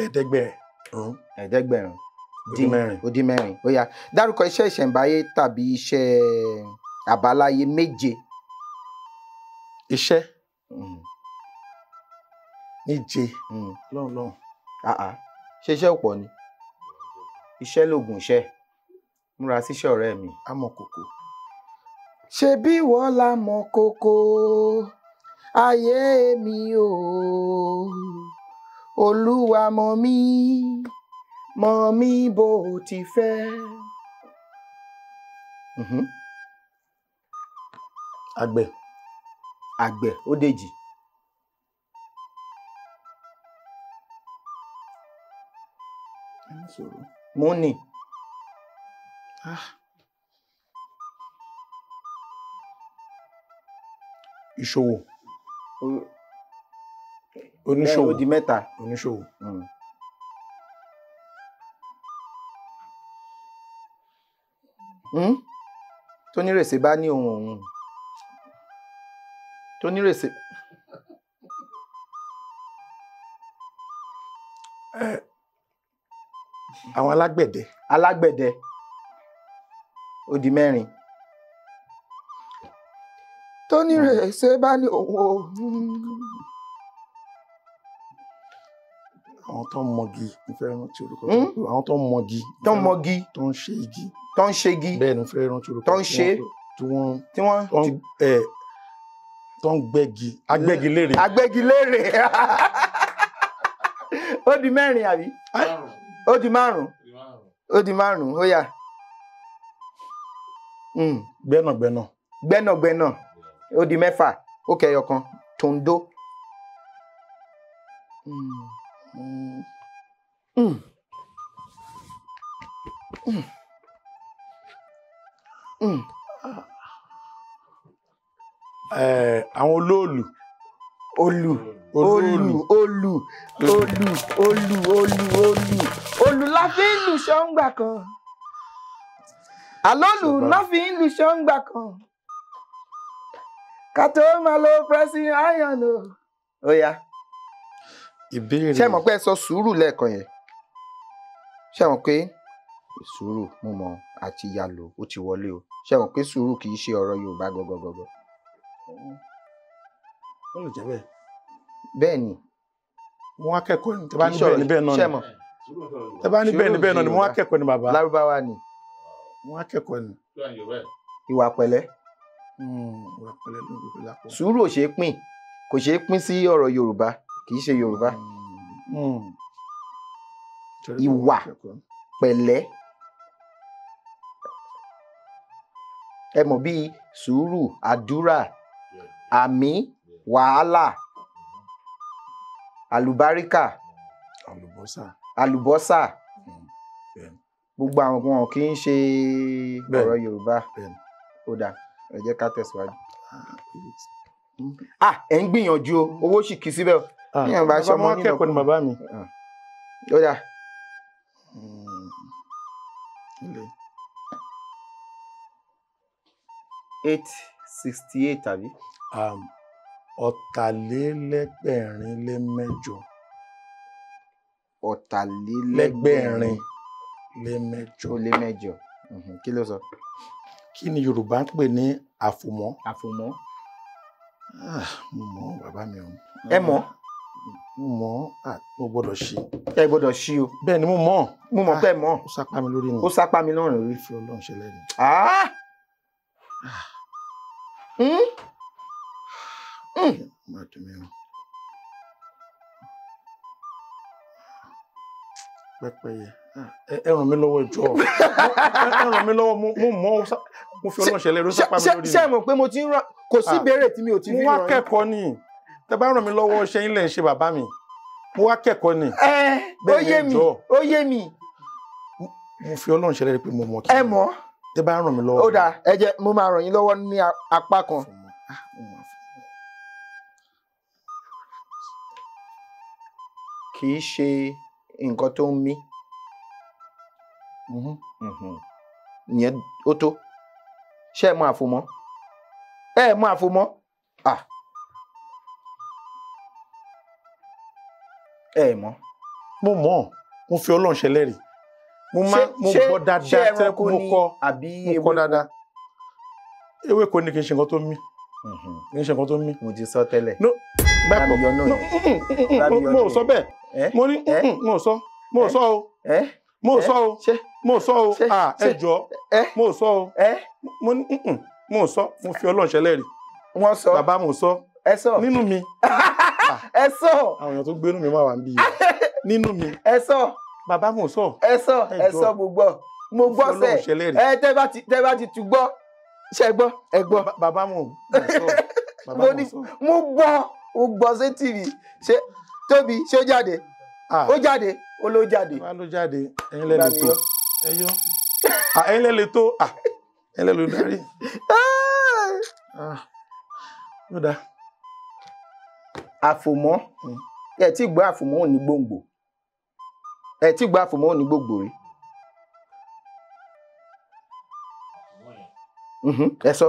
[SPEAKER 4] ẹ̀ẹ́dẹ́gbẹ̀rún ó dín mẹ́rin ó yá dárúkọ iṣẹ́ ìṣẹ̀ǹbáyé tàbí iṣẹ́ àbáláyé méje.
[SPEAKER 5] Iṣẹ́ méje lọ́hùn.
[SPEAKER 4] ṣé iṣẹ́ ò pọ̀ ni iṣẹ́ lògùn iṣẹ́ múra síṣẹ́ ọ̀rẹ́ mi.
[SPEAKER 5] Amọ̀kòkò.
[SPEAKER 4] ṣebí wọ́n la mọ̀ kókó ayé mi o olúwa mọ̀ mí bó ti fẹ́. Àgbẹ̀ ó dèjì. Mo ní.
[SPEAKER 5] Ìṣòwò. Oníṣòwò.
[SPEAKER 4] Ó di mẹ́ta.
[SPEAKER 5] Oníṣòwò.
[SPEAKER 4] Tónírèsè bá ní ohun òun. Tónírèsè.
[SPEAKER 5] Àwọn alágbẹ̀dẹ.
[SPEAKER 4] Alágbẹ̀dẹ. Ó di mẹ́rin. Tónírèsè bá ní ohun òun.
[SPEAKER 5] Àwọn tó ń mọgi mo fẹ́ rántí orúkọ àwọn tó ń mọgi.
[SPEAKER 4] Tó ń mọgi.
[SPEAKER 5] Tó ń ṣe igi.
[SPEAKER 4] Tó ń ṣe igi.
[SPEAKER 5] Bẹ́ẹ̀ ni mo fẹ́ rántí orúkọ.
[SPEAKER 4] Tó ń ṣe.
[SPEAKER 5] Tó ń gbẹ́gi. Agbẹ́gilére.
[SPEAKER 4] Agbẹ́gilére. Ó di mẹ́rin àbí? Ó di márùn-ún. Ó di márùn-ún ó yá.
[SPEAKER 5] Gbẹ́nàgbẹ́nà.
[SPEAKER 4] Gbẹ́nàgbẹ́nà. Ó di mẹ́fà. Ó kẹyọ kan. Tòǹdó.
[SPEAKER 5] Àwọn olóòlù.
[SPEAKER 4] Olù la fi ń lu ṣọ́ngbà kan. Àlọ́lù la fi ń lu ṣọ́ngbà kan. Ká tó máa lo pressing iron o. Ó yá.
[SPEAKER 5] Ìbéèrè.
[SPEAKER 4] Ṣé mọ̀ pé ẹ sọ sùúrù lẹ́ẹ̀kan yẹn? Ṣé mọ̀ pé sùúrù mo mọ̀ àti ìyàlò ó ti wọlé o? Ṣé mọ̀ pé sùúrù kì í ṣe ọ̀rọ̀ Yorùbá gọ́gọ́gọ́gọ́?
[SPEAKER 5] Ó lè jẹ́ bẹ́ẹ̀.
[SPEAKER 4] Bẹ́ẹ̀ ni.
[SPEAKER 5] Mo wá kẹ́kọ̀ọ́ ni. Tẹ́ bá ní bẹ́ẹ̀ ni bẹ́ẹ̀ náà ni.
[SPEAKER 4] Ṣé mọ̀?
[SPEAKER 5] Tẹ́ bá ní bẹ́ẹ̀ ni bẹ́ẹ̀ náà ni mo wá kẹ́kọ̀ọ́ ni bàbá.
[SPEAKER 4] Lárúbáwá ni.
[SPEAKER 5] Mo wá kẹ́kọ̀ọ́ ni.
[SPEAKER 4] Ìwà pẹ̀lẹ́.
[SPEAKER 5] Ìwà pẹ̀lẹ́ ló ń gbé lápò.
[SPEAKER 4] Sùúrù ò ṣeé pín. Kò ṣeé pín sí ọ̀rọ̀ Yorùbá. Kì í ṣe Yorùbá. Ìwà pẹ̀lẹ́. Ẹ mọ̀ bíi sùúrù, àdúrà, àmì, wàhálà, àlùbáríkà, àlùbọ́sà. Gbogbo àwọn wọn kì í ṣe ọ̀rọ̀ Yorùbá. Ó dáa, ẹ jẹ́ ká tẹ̀síwájú. Ẹ̀ ń gbìyànjú o, owó sì kì í síbẹ̀ o.
[SPEAKER 5] Bàbá mo wá kẹ́kọ̀ọ́ ni bàbá mi.
[SPEAKER 4] Ó dáa. 868 tàbí.
[SPEAKER 5] Ọ̀tàlélẹ́gbẹ̀rin-lé-mẹ́jọ.
[SPEAKER 4] Ọ̀tàlélẹ́gbẹ̀rin-lé-mẹ́jọ. Kí ló sọ?
[SPEAKER 5] Kí ni Yorùbá ń pè ní àfòmọ́?
[SPEAKER 4] Àfòmọ́.
[SPEAKER 5] Mo mọ̀ bàbá mi o.
[SPEAKER 4] Ẹ mọ̀?
[SPEAKER 5] Mo mọ̀ mo gbọ́dọ̀ ṣí.
[SPEAKER 4] Ẹ gbọ́dọ̀ ṣí o.
[SPEAKER 5] Bẹ́ẹ̀ ni mo mọ̀.
[SPEAKER 4] Mo mọ̀ pé ẹ mọ̀.
[SPEAKER 5] Ó sápá mi lórí ni.
[SPEAKER 4] Ó sápá mi lọ́rùn lórí.
[SPEAKER 5] Fi Ọlọ́run ṣe lẹ́nu. Má dùn mí o. Pẹ́pẹ́yẹ. Ẹ ràn mí lọ́wọ́ ìjọ. Ẹ ràn mí lọ́wọ́ mo fi Ọlọ́run ṣe lẹ́nu. Ó sápá mi lórí ni.
[SPEAKER 4] Ṣé ẹ mọ̀ pé mo ti ń rán kò sí ìbéèrè tí mi ò ti fi ràn yín?
[SPEAKER 5] Mo wá kẹ́kọ̀ọ́ ni. Tẹ bá ràn mí lọ́wọ́ ṣe yín lẹ̀ ń ṣe bàbá mi. Mo wá kẹ́kọ̀ọ́ ni.
[SPEAKER 4] Ó yé mi.
[SPEAKER 5] Mo fi Ọlọ́run ṣe lẹ́nu pé mo mọ̀ kí.
[SPEAKER 4] Ẹ mọ̀.
[SPEAKER 5] Tẹ bá ràn mí lọ́wọ́.
[SPEAKER 4] Ó dáa, ẹ jẹ́ mo máa ràn yín lọ́wọ́ ní apá kan. Kì í ṣe nǹkan tó ń mí. Ìyẹn ó tó. Ṣé ẹ mọ̀ àfòmọ́? Ẹ mọ̀ àfòmọ́? Ẹ mọ̀.
[SPEAKER 5] Mo mọ̀. Mo fi Ọlọ́run ṣe lẹ́rìí. Mo gbọ́ dáadáa tẹ́ mo kọ́ dáadáa. Ewéko ni kì í ṣe nǹkan tó mí. Kì í ṣe nǹkan tó mí.
[SPEAKER 4] Mo ti sọ tẹ́lẹ̀.
[SPEAKER 5] Mo ò sọ bẹ́ẹ̀. Mo ní mo ò sọ. Mo ò sọ o. Mo ò sọ o. Mo ò sọ o. Ẹ jọ̀ọ́. Mo ò sọ o. Mo ní mo ò sọ. Mo fi Ọlọ́run ṣe lẹ́rìí.
[SPEAKER 4] Wọ́n sọ.
[SPEAKER 5] Bàbá mo sọ.
[SPEAKER 4] Ẹ sọ.
[SPEAKER 5] Nínú mi.
[SPEAKER 4] Ẹ sọ.
[SPEAKER 5] Àwọn èèyàn tó gbénú mi máa wà níbí yìí. Nínú mi.
[SPEAKER 4] Ẹ sọ.
[SPEAKER 5] Bàbá mo sọ.
[SPEAKER 4] Ẹ sọ mo gbọ́. Mo gbọ́ sẹ́. Tẹ́ bá ti tún gbọ́. Ṣé gbọ́? Ẹ gbọ́.
[SPEAKER 5] Bàbá mo sọ.
[SPEAKER 4] Mo gbọ́ sí TV. Ṣé Tóbi ṣé ó jáde? Ó jáde. Ó ló jáde.
[SPEAKER 5] Wá ló jáde. Ẹ̀yin lẹ lè tó. Ẹ yọ. Ẹ̀yin lẹ lè tó. Ẹ̀yin lẹ lè darí. Ó dáa.
[SPEAKER 4] Àfòmọ́. Ẹ tí gbọ́ àfòmọ́ ò ní gbòǹgbò. Ẹ tí gbọ́ àfòmọ́ ò ní gbòǹgbò rí. Ẹ sọ.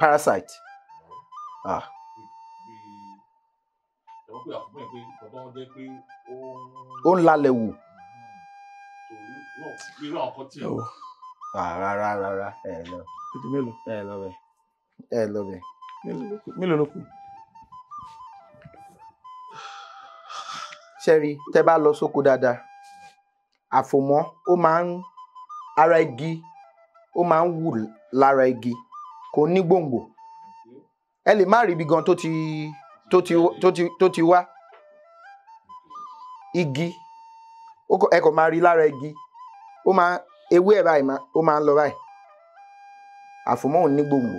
[SPEAKER 4] Parasite. Ó ń lálẹ́ wò. Rárá ẹ lọ.
[SPEAKER 5] Mélòó?
[SPEAKER 4] Ẹ lọ bẹ̀.
[SPEAKER 5] Mélòó ló kù?
[SPEAKER 4] Ṣẹ́rí tẹ́ bá lọ sóko dáadáa, àfòmọ́ ó máa ń ara igi ó máa ń wù lára igi kò ní gbòǹgbò. Ẹ lè má rí ibi gan tó ti wá. Igi ẹ kò máa rí lára igi ó máa ewé ẹ̀ báyìí ó máa ń lọ báyìí. Àfòmọ́ ò ní gbòǹgbò.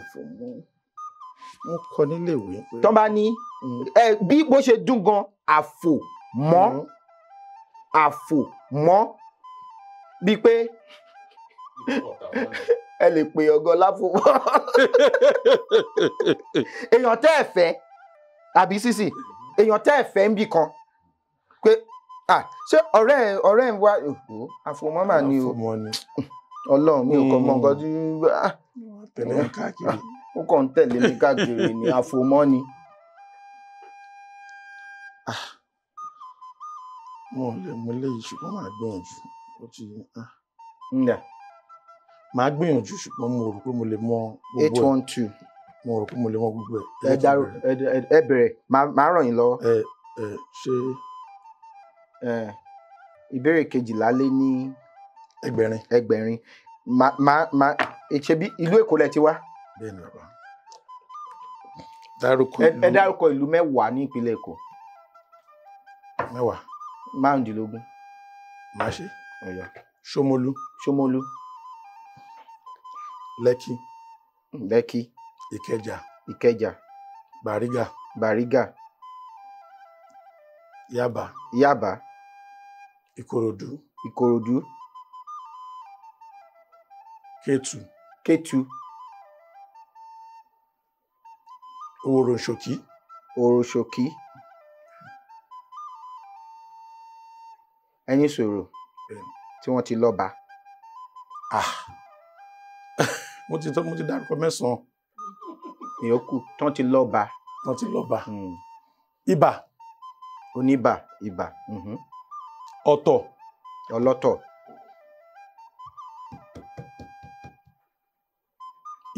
[SPEAKER 5] Wọ́n kọ nílé ìwé.
[SPEAKER 4] Tọ́ bá ní bí bó ṣe dún gan àfòmọ́ bíi pé ẹ lè pè ọgọ láfòmọ́. Èèyàn tẹ́ ẹ fẹ́ àbí sísì èèyàn tẹ́ ẹ fẹ́ ń bì kan pé ṣé ọ̀rẹ́ ń wá àfòmọ́ mà ní o. Ọlọ́run mi ò kọ́ mọ nǹkan tí
[SPEAKER 5] tẹ̀lé mi káàkiri.
[SPEAKER 4] Ó kàn ń tẹ̀lé mi káàkiri ní àfòmọ́ ni.
[SPEAKER 5] Mo lè mú eléyìí ṣùgbọ́n màá gbìyànjú. Màá gbìyànjú ṣùgbọ́n mo rò pé mo lè mọ gbogbo ẹ̀.
[SPEAKER 4] 812.
[SPEAKER 5] Mo rò pé mo lè mọ gbogbo ẹ̀.
[SPEAKER 4] Ẹ bẹ̀rẹ̀ màá ràn yín lọ́wọ́.
[SPEAKER 5] Ṣé
[SPEAKER 4] ìbéèrè 12 lé ní ẹgbẹ̀rin. Ṣebí ìlú Èkó lẹ ti wá?
[SPEAKER 5] Bẹ́ẹ̀ni bàbá.
[SPEAKER 4] Ẹ dárúkọ ìlú 10 ní ìpínlẹ̀ Èkó.
[SPEAKER 5] 10.
[SPEAKER 4] 15.
[SPEAKER 5] Máa ṣe. Ṣómólú. Lẹ́kí. Ìkẹjà. Bàrígà. Yábà. Ìkòròdú. Kétu. Òròṣòkí. Ẹ̀yìn Sòrò tí wọ́n ti lọ́ba. mo ti dárúkọ 9.
[SPEAKER 4] ìyókù tán ti lọ́ba.
[SPEAKER 5] Wọ́n ti lọ́ba. Ibà.
[SPEAKER 4] Oníbà, ibà.
[SPEAKER 5] Ọ̀tọ̀.
[SPEAKER 4] Ọlọ́tọ̀.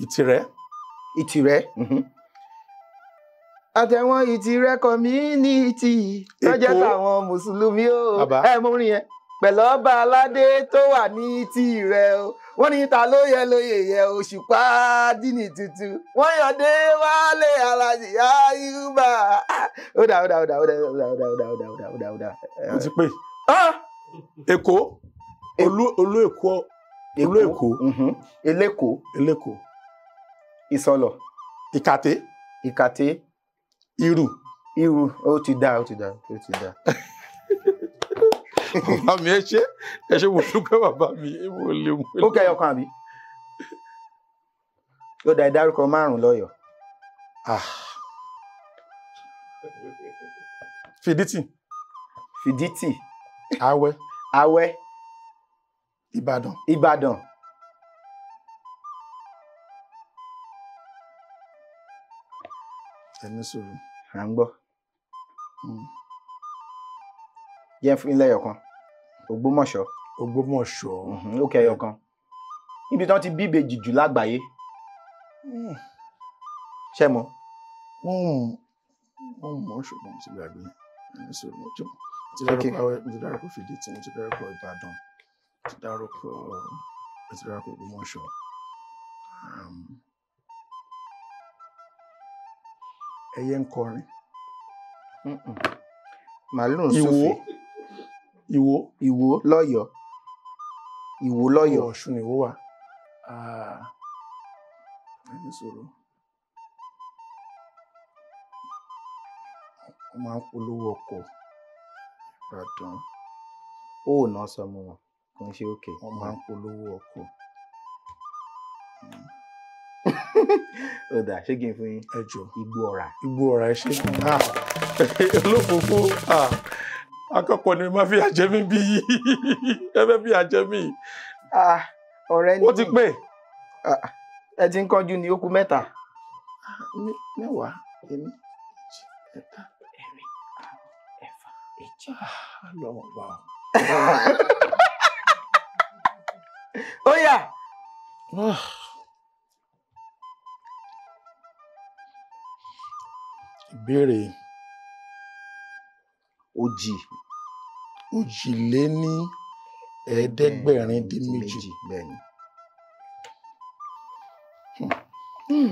[SPEAKER 5] Ìtìrẹ́.
[SPEAKER 4] Ìtìrẹ́. Àtẹ̀wọ̀n Ìtìrẹ́ community tó jẹ́ táwọn mùsùlùmí o. Mo rí yẹn. Pẹ̀lú ọba aládé tó wà ní Ìtìrẹ́ o. Wọ́n ní ta ló yẹ lóye yẹ Òṣùpá Dínì tuntun. Wọ́n yọ̀dé Wálé Aláàjì Àyùbá. Ó dà.
[SPEAKER 5] Ó ti pé. Èkó. Olú Èkó. Eléko.
[SPEAKER 4] Ìsọlọ̀. Ìkàté.
[SPEAKER 5] Irù.
[SPEAKER 4] Ó ti dá.
[SPEAKER 5] Bàbá mi ẹ ṣe mo dúpẹ́ bàbá mi mo lè mú.
[SPEAKER 4] Ó kẹyọ kan àbí? Ó dá ìdárúkọ 5 lọ́yọ̀. Fìdítì. Awẹ́. Ìbàdàn.
[SPEAKER 5] Ẹni sọ̀rọ̀.
[SPEAKER 4] À ń gbọ́. Jẹ́ fún ilé ẹyọ kan. Ògbómọ̀ṣọ́. Ó kẹyọ kan. Níbi tán ti bí ìbejì jù lágbàáyé. Ṣé mọ̀?
[SPEAKER 5] Mọ̀ ṣùgbọ́n mo ti gbàgbé. Ẹni sọ̀rọ̀ mo ti dárúkọ Fìdítì, mo ti dárúkọ Ìbàdàn, mo ti dárúkọ Ògbómọ̀ṣọ́. Ẹyẹ ń kọrin.
[SPEAKER 4] Màálù ń súfèé.
[SPEAKER 5] Ìwó
[SPEAKER 4] lọ́yọ̀.
[SPEAKER 5] Ọ̀ṣun ni Ìwó wà. Ẹni sọ̀rọ̀. Wọ́n máa ń polówó ọkọ̀ Ìbàdàn.
[SPEAKER 4] Ó ná sọmọ wọn kò ń ṣe òkè.
[SPEAKER 5] Wọ́n máa ń polówó ọkọ̀.
[SPEAKER 4] Ó dà, ṣé kí n fún yín?
[SPEAKER 5] Ẹ jọ̀ọ́.
[SPEAKER 4] Igbó Ọ̀rà
[SPEAKER 5] ẹ ṣe. Olófòfó. Akọ́kọ́ ni máa fi àjẹmí bí yìí. Ẹ fẹ́ fi àjẹmí.
[SPEAKER 4] Ọ̀rẹ́ ni.
[SPEAKER 5] Ó ti pé.
[SPEAKER 4] Ẹ ti ń kánjú ní ó kù 3.
[SPEAKER 5] 10. Èmi. 7. 8. Lọ́wọ́ bá ọ.
[SPEAKER 4] Ó yá.
[SPEAKER 5] Ìbéèrè.
[SPEAKER 4] Òjìléníẹ̀ẹ́dẹ́gbẹ̀rin-dín-méjì.
[SPEAKER 5] Bẹ́ẹ̀ni.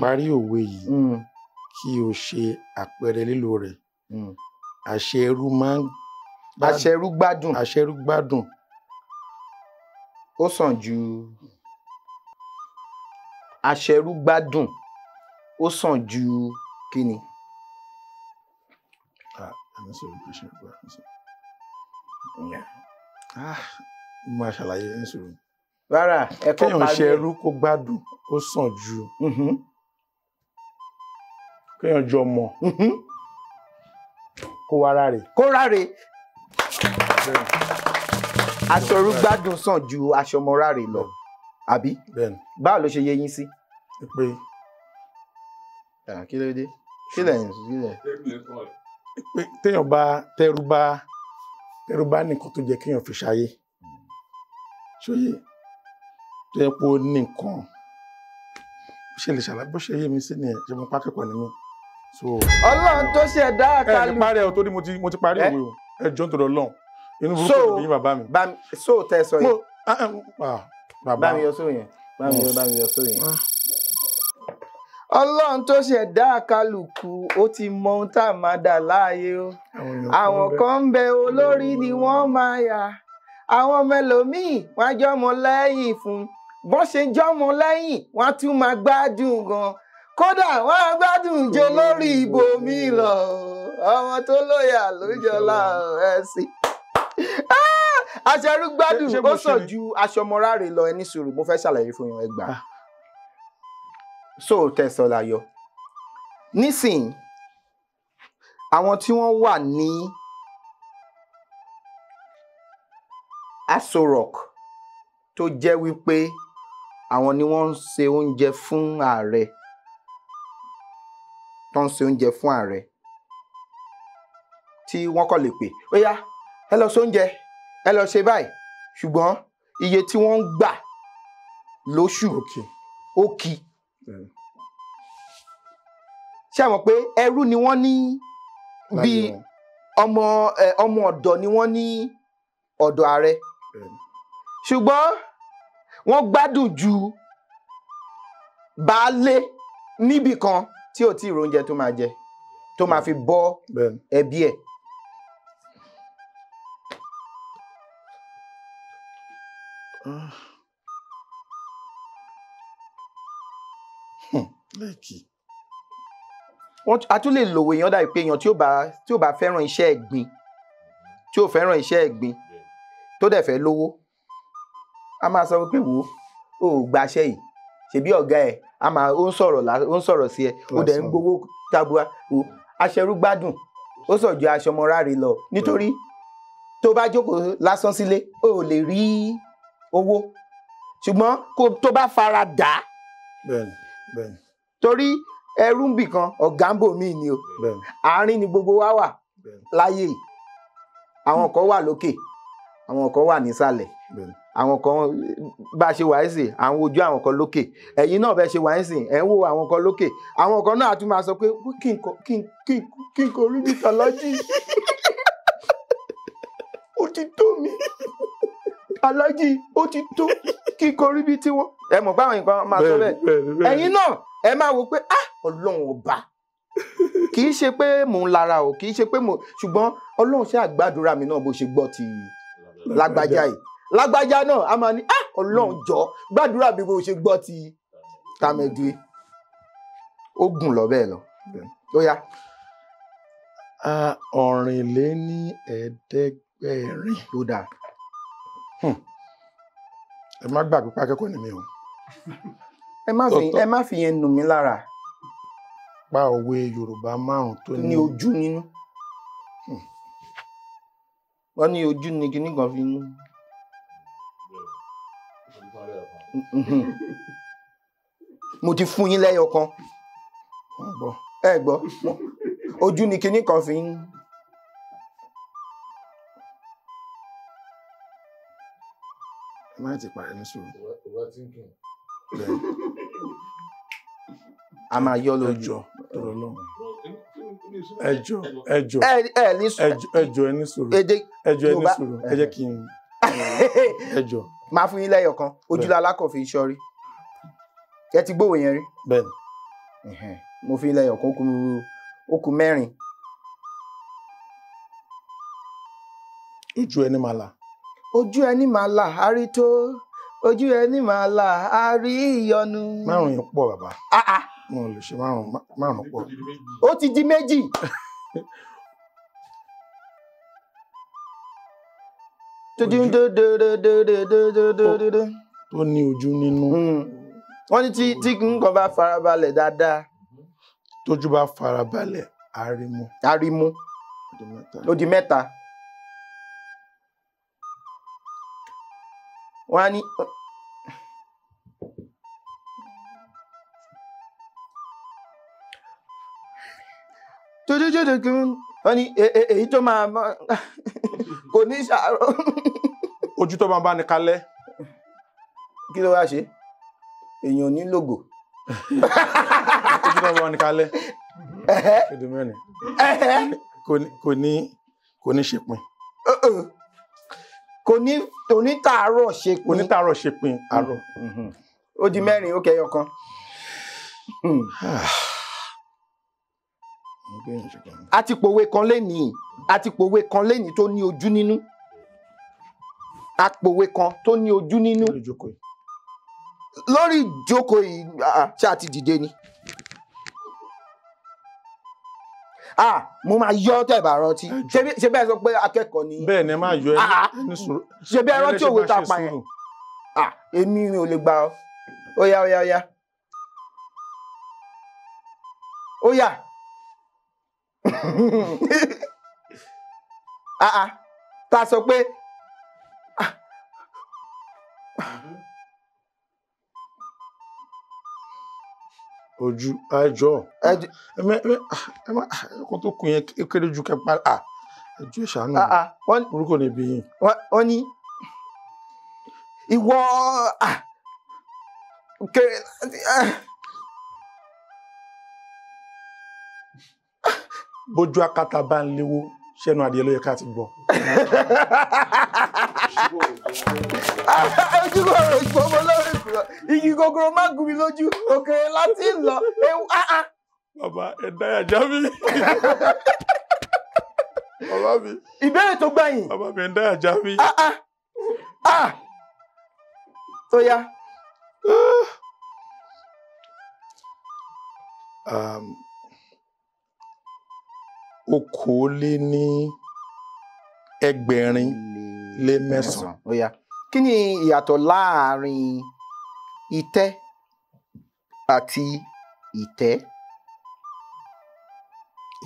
[SPEAKER 5] Parí òwe yìí kí o ṣe àpẹẹrẹ lílò rẹ̀. Aṣẹrú gbádùn.
[SPEAKER 4] Ó sàn ju. Aṣẹrú gbádùn. Ó sàn ju kíni?
[SPEAKER 5] Mo máa ṣàlàyé ní sùúrù.
[SPEAKER 4] Rárá, ẹ̀kọ́ parí.
[SPEAKER 5] Kéèyàn ṣẹrú kó gbádùn ó sàn ju. Kéèyàn jọ mọ̀. Kó wá ráre.
[SPEAKER 4] Aṣọrú gbádùn sàn ju aṣọmọráre lọ. Àbí?
[SPEAKER 5] Bẹ́ẹ̀ni.
[SPEAKER 4] Báwo ló ṣe yé yín sí?
[SPEAKER 5] Pé.
[SPEAKER 4] Kí ló dé? Kí lẹ́yìn sílẹ̀?
[SPEAKER 5] Pé téèyàn bá tẹrú bá nìkan tó jẹ́ kéèyàn fi ṣayé. Ṣóyè tó yẹ pé ó ní nǹkan. Ṣe lè ṣàlàyé bó ṣe yé mi sí ni ẹ̀ ṣe mo pákẹ́kọ̀ọ́ ni mí.
[SPEAKER 4] Ọlọ́run tó ṣẹ̀dá àkàlù.
[SPEAKER 5] Ẹ parí ẹ̀ torí mo ti parí òwe o. Ẹ jọ́ nítorí Ọlọ́run. Inú burúkú ni bàbá mi.
[SPEAKER 4] So tẹ sọ yẹn.
[SPEAKER 5] Bàbá
[SPEAKER 4] mi yọ sóyè. Ọlọ́run tó ṣẹ̀dá àkàlùkù ó ti mọ ohun tá a máa dà láàyè o. Àwọn kan ń bẹ olórí ni wọ́n máa yà. Àwọn mẹlòmíì wọ́n á jọmọ lẹ́yìn fún. Bọ́n ṣe jọmọ lẹ́yìn wọ́n á tún máa gbádùn gan. Kódà wọ́n á gbádùn jọ lórí ibòmí lọ. Ọmọ tó lóyà lójọlá ẹ̀sìn. Aṣẹrú gbádùn ó sàn ju aṣọmọráre lọ. Ẹni sùúrù mo fẹ́ ṣàlàyé fún yín, ẹ gbà. So tẹ̀sán láyọ̀. Nísìnyí àwọn tí wọ́n wà ní Aso Rock tó jẹ́ wípé àwọn ni wọ́n ń ṣe oúnjẹ fún ààrẹ tó ń ṣe oúnjẹ fún ààrẹ tí wọ́n kàn lè pè ó yá ẹ lọ ṣe oúnjẹ ẹ lọ ṣe báyìí ṣùgbọ́n iye tí wọ́n ń gbà lóṣù ó kì ṣé mọ̀ pé ẹrú ni wọ́n ní bíi ọmọ ọ̀dọ̀ ni wọ́n ní ọ̀dọ̀ ààrẹ ṣùgbọ́n wọ́n gbádùn ju baálé níbì kan tí ò tí ì róúnjẹ tó máa jẹ tó máa fi bọ́ ẹbí ẹ̀. A tún lè lòwò èèyàn dàbí pé èèyàn tí ò bá fẹ́ràn iṣẹ́ ẹ̀gbin tí ò fẹ́ràn iṣẹ́ ẹ̀gbin tó dẹ̀ fẹ́ lówó a máa sọ pé wò ó gbaṣẹ́ yìí ṣebí ọ̀gá ẹ̀ ó ń sọ̀rọ̀ sí ẹ ó dẹ̀ ń gbowó tabua wò aṣẹrú gbádùn ó sọ ju aṣọmọráre lọ nítorí tó bá jókòó lásán sílé ó lè rí owó ṣùgbọ́n tó bá fara dà á torí ẹrú ń bì kan ọ̀gá ń bò míì ni o àárín ni gbogbo wa wà láyé yìí àwọn kan wà lókè àwọn kan wà nísàlẹ̀ àwọn kan bá a ṣe wà ẹ́ sìn àwọn ojú àwọn kan lókè ẹ̀yin náà bẹ́ẹ̀ ṣe wà ẹ́ sìn ẹ̀ ń wo àwọn kan lókè àwọn kan náà tún máa sọ pé kí n kò rí bí tọ́lọ́jì ó ti tó mi alájì ó ti tó kí n kò rí bí tiwọn ẹ mọ̀ báwọn nǹkan máa sọ bẹ́ẹ̀ ẹ̀yin náà ẹ máa wò pé ọlọ́run ọba kì í ṣe pé mò ń lara o kì í ṣe pé ṣùgbọ́n ọlọ́run ṣe àgbàdúrà mi náà bó ṣe gbọ́ ti lágbájá yìí lágbájá náà a máa ní ọlọ́run jọ gbàdúrà bí bó ṣe gbọ́ ti tàmẹ̀dù ó gùn lọ bẹ́ẹ̀ lọ ó yá.
[SPEAKER 5] Ọ̀rìnléníẹ̀ẹ́dẹ́gbẹ̀rin
[SPEAKER 4] ló dáa.
[SPEAKER 5] Ẹ má gbàgbé pé akẹ́kọ̀ọ́ ni mi o.
[SPEAKER 4] ẹ má fi yẹn nù mí lára.
[SPEAKER 5] Pa òwe Yorùbá márùn tó
[SPEAKER 4] ní ojú nínú. Wọ́n ní ojú ni kinní kan fi ń. Mo ti fún yín lẹ́yọ kan. Ẹ gbọ́ ojú ni kinní kan fi ń.
[SPEAKER 5] Má ti parí ní sùúrù.
[SPEAKER 4] A máa yọ lójú.
[SPEAKER 5] Ẹjọ́ ẹ ní sùúrù. Ẹ jẹ́ kí n ẹjọ́.
[SPEAKER 4] Máa fún yín lẹ́yọ kan ojúlá alákọ̀ọ́fì ìṣọ́rí. Ẹ ti gbówó yẹn rí?
[SPEAKER 5] Bẹ́ẹ̀ni.
[SPEAKER 4] Mo fi lẹ́yọ kan ó kù mẹ́rin.
[SPEAKER 5] Ojú ẹni máa là.
[SPEAKER 4] Ojú ẹni máa là á rí tó ojú ẹni máa là á rí ìyọnu.
[SPEAKER 5] Márùn yẹn pọ̀ bàbá. Mo lè ṣe márùn pọ̀.
[SPEAKER 4] Ó ti di méjì.
[SPEAKER 5] Tó ní ojú nínú.
[SPEAKER 4] Wọ́n ní tí nǹkan bá farabalẹ̀ dáadáa.
[SPEAKER 5] Tójú bá farabalẹ̀ àrímú.
[SPEAKER 4] Àrímú. Ó di mẹ́ta. Wọ́n á ní. Wọ́n ní èyí tó máa kò ní ṣàárọ̀.
[SPEAKER 5] Ojú tó máa bá ní kalẹ̀.
[SPEAKER 4] Kí ló wá ṣe? Èèyàn ní lògò.
[SPEAKER 5] Ojú tó máa bá ní kalẹ̀. Èdè mẹ́rin. Kò ní ṣèpin.
[SPEAKER 4] Kò ní tààrọ̀ ṣèpin.
[SPEAKER 5] Kò ní tààrọ̀ ṣèpin àárọ̀.
[SPEAKER 4] Ó di mẹ́rin ó kẹyọ kan. A ti pòwe kan lénìí tó ní ojú nínú. A pòwe kan tó ní ojú nínú. Lórí ìjókòó yìí ṣé a ti dìde ni. Mo máa yọ tẹ́ bá rántí. Ṣé bẹ́ẹ̀ sọ pé akẹ́kọ̀ọ́ ni.
[SPEAKER 5] Bẹ́ẹ̀ ni ẹ máa yọ ẹni sùúrù.
[SPEAKER 4] Ṣé bẹ́ẹ̀ rántí òwe tá a pa yẹn. Èmi ò lè gbà ọ́. Ó yá. Ó yá. Ta sọ pé
[SPEAKER 5] ojú ẹjọ́ ẹ̀kọ́ tó kù yẹn kéré ju kẹpa ẹjọ́ ìṣàánú orúkọ níbi yìí.
[SPEAKER 4] wọ́n ní ìwọ kéré
[SPEAKER 5] bójú akátá bá ń léwó ṣẹ́nu adìẹ ló yẹ ká ti gbọ́.
[SPEAKER 4] ojúkòrò ìgbòho lórí ìkùrọ̀ igi gogoro má gùn mí lójú òkèrè láti ń lọ ewu.
[SPEAKER 5] Bàbá ẹ̀dá àjà mi. Bàbá mi.
[SPEAKER 4] Ìbéèrè tó gbẹ̀yìn.
[SPEAKER 5] Bàbá mi ẹ̀dá àjà mi.
[SPEAKER 4] Tó yá.
[SPEAKER 5] Okòóléníẹgbẹ̀rin-lé-mẹ́sàn-án.
[SPEAKER 4] Ó yá. Kí ni ìyàtọ̀ láàárín ìtẹ́ àti ìtẹ́?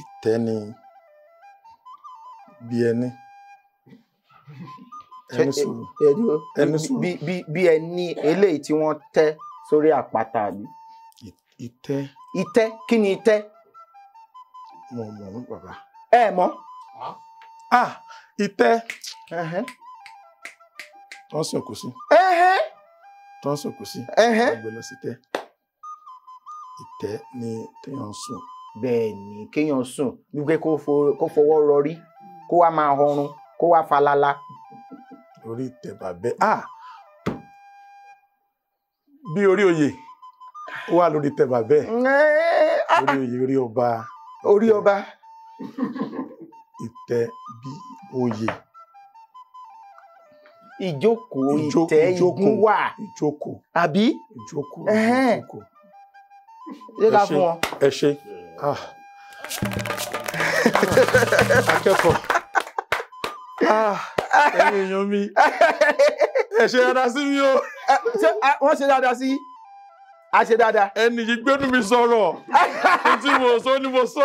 [SPEAKER 5] Ìtẹ́ ni bí ẹni. Ẹni sùúrù. Ẹni sùúrù.
[SPEAKER 4] Bí ẹni eléyìí tí wọ́n tẹ́ sórí àpáta àbí?
[SPEAKER 5] Ìtẹ́.
[SPEAKER 4] Ìtẹ́, kí ni ìtẹ́?
[SPEAKER 5] Mo mọ̀ ọ́n bàbá.
[SPEAKER 4] Ẹ mọ̀?
[SPEAKER 5] Ìtẹ́. Tó ń sòkò sí. Tó ń sòkò sí. Àgbẹ̀ lọ sí tẹ́. Ìtẹ́ ni téèyàn sùn.
[SPEAKER 4] Bẹ́ẹ̀ ni kéèyàn sùn wípé kó fọwọ́ rọrí kó wá máa họrun kó wá falala.
[SPEAKER 5] Orí ìtẹ́ bàbẹ́. Bí orí oyè ó wà lórí ìtẹ́ bàbẹ́. Orí oyè orí ọba.
[SPEAKER 4] Orí ọba.
[SPEAKER 5] Ìtẹ́ bí oyè.
[SPEAKER 4] Ìjókòó ìtẹ́ igun wà.
[SPEAKER 5] Ìjókòó.
[SPEAKER 4] Àbí?
[SPEAKER 5] Ìjókòó.
[SPEAKER 4] Ṣé ká fún ọ?
[SPEAKER 5] Ẹ ṣé. Akẹ́kọ̀ọ́. Ẹ̀yin èèyàn mi. Ẹ ṣe dáadáa sí mi o.
[SPEAKER 4] Wọ́n ṣe dáadáa sí. A ṣe dáadáa.
[SPEAKER 5] Ẹni yìí gbẹ́nu mi sọ̀rọ̀. Tí mo sọ ni mo sọ.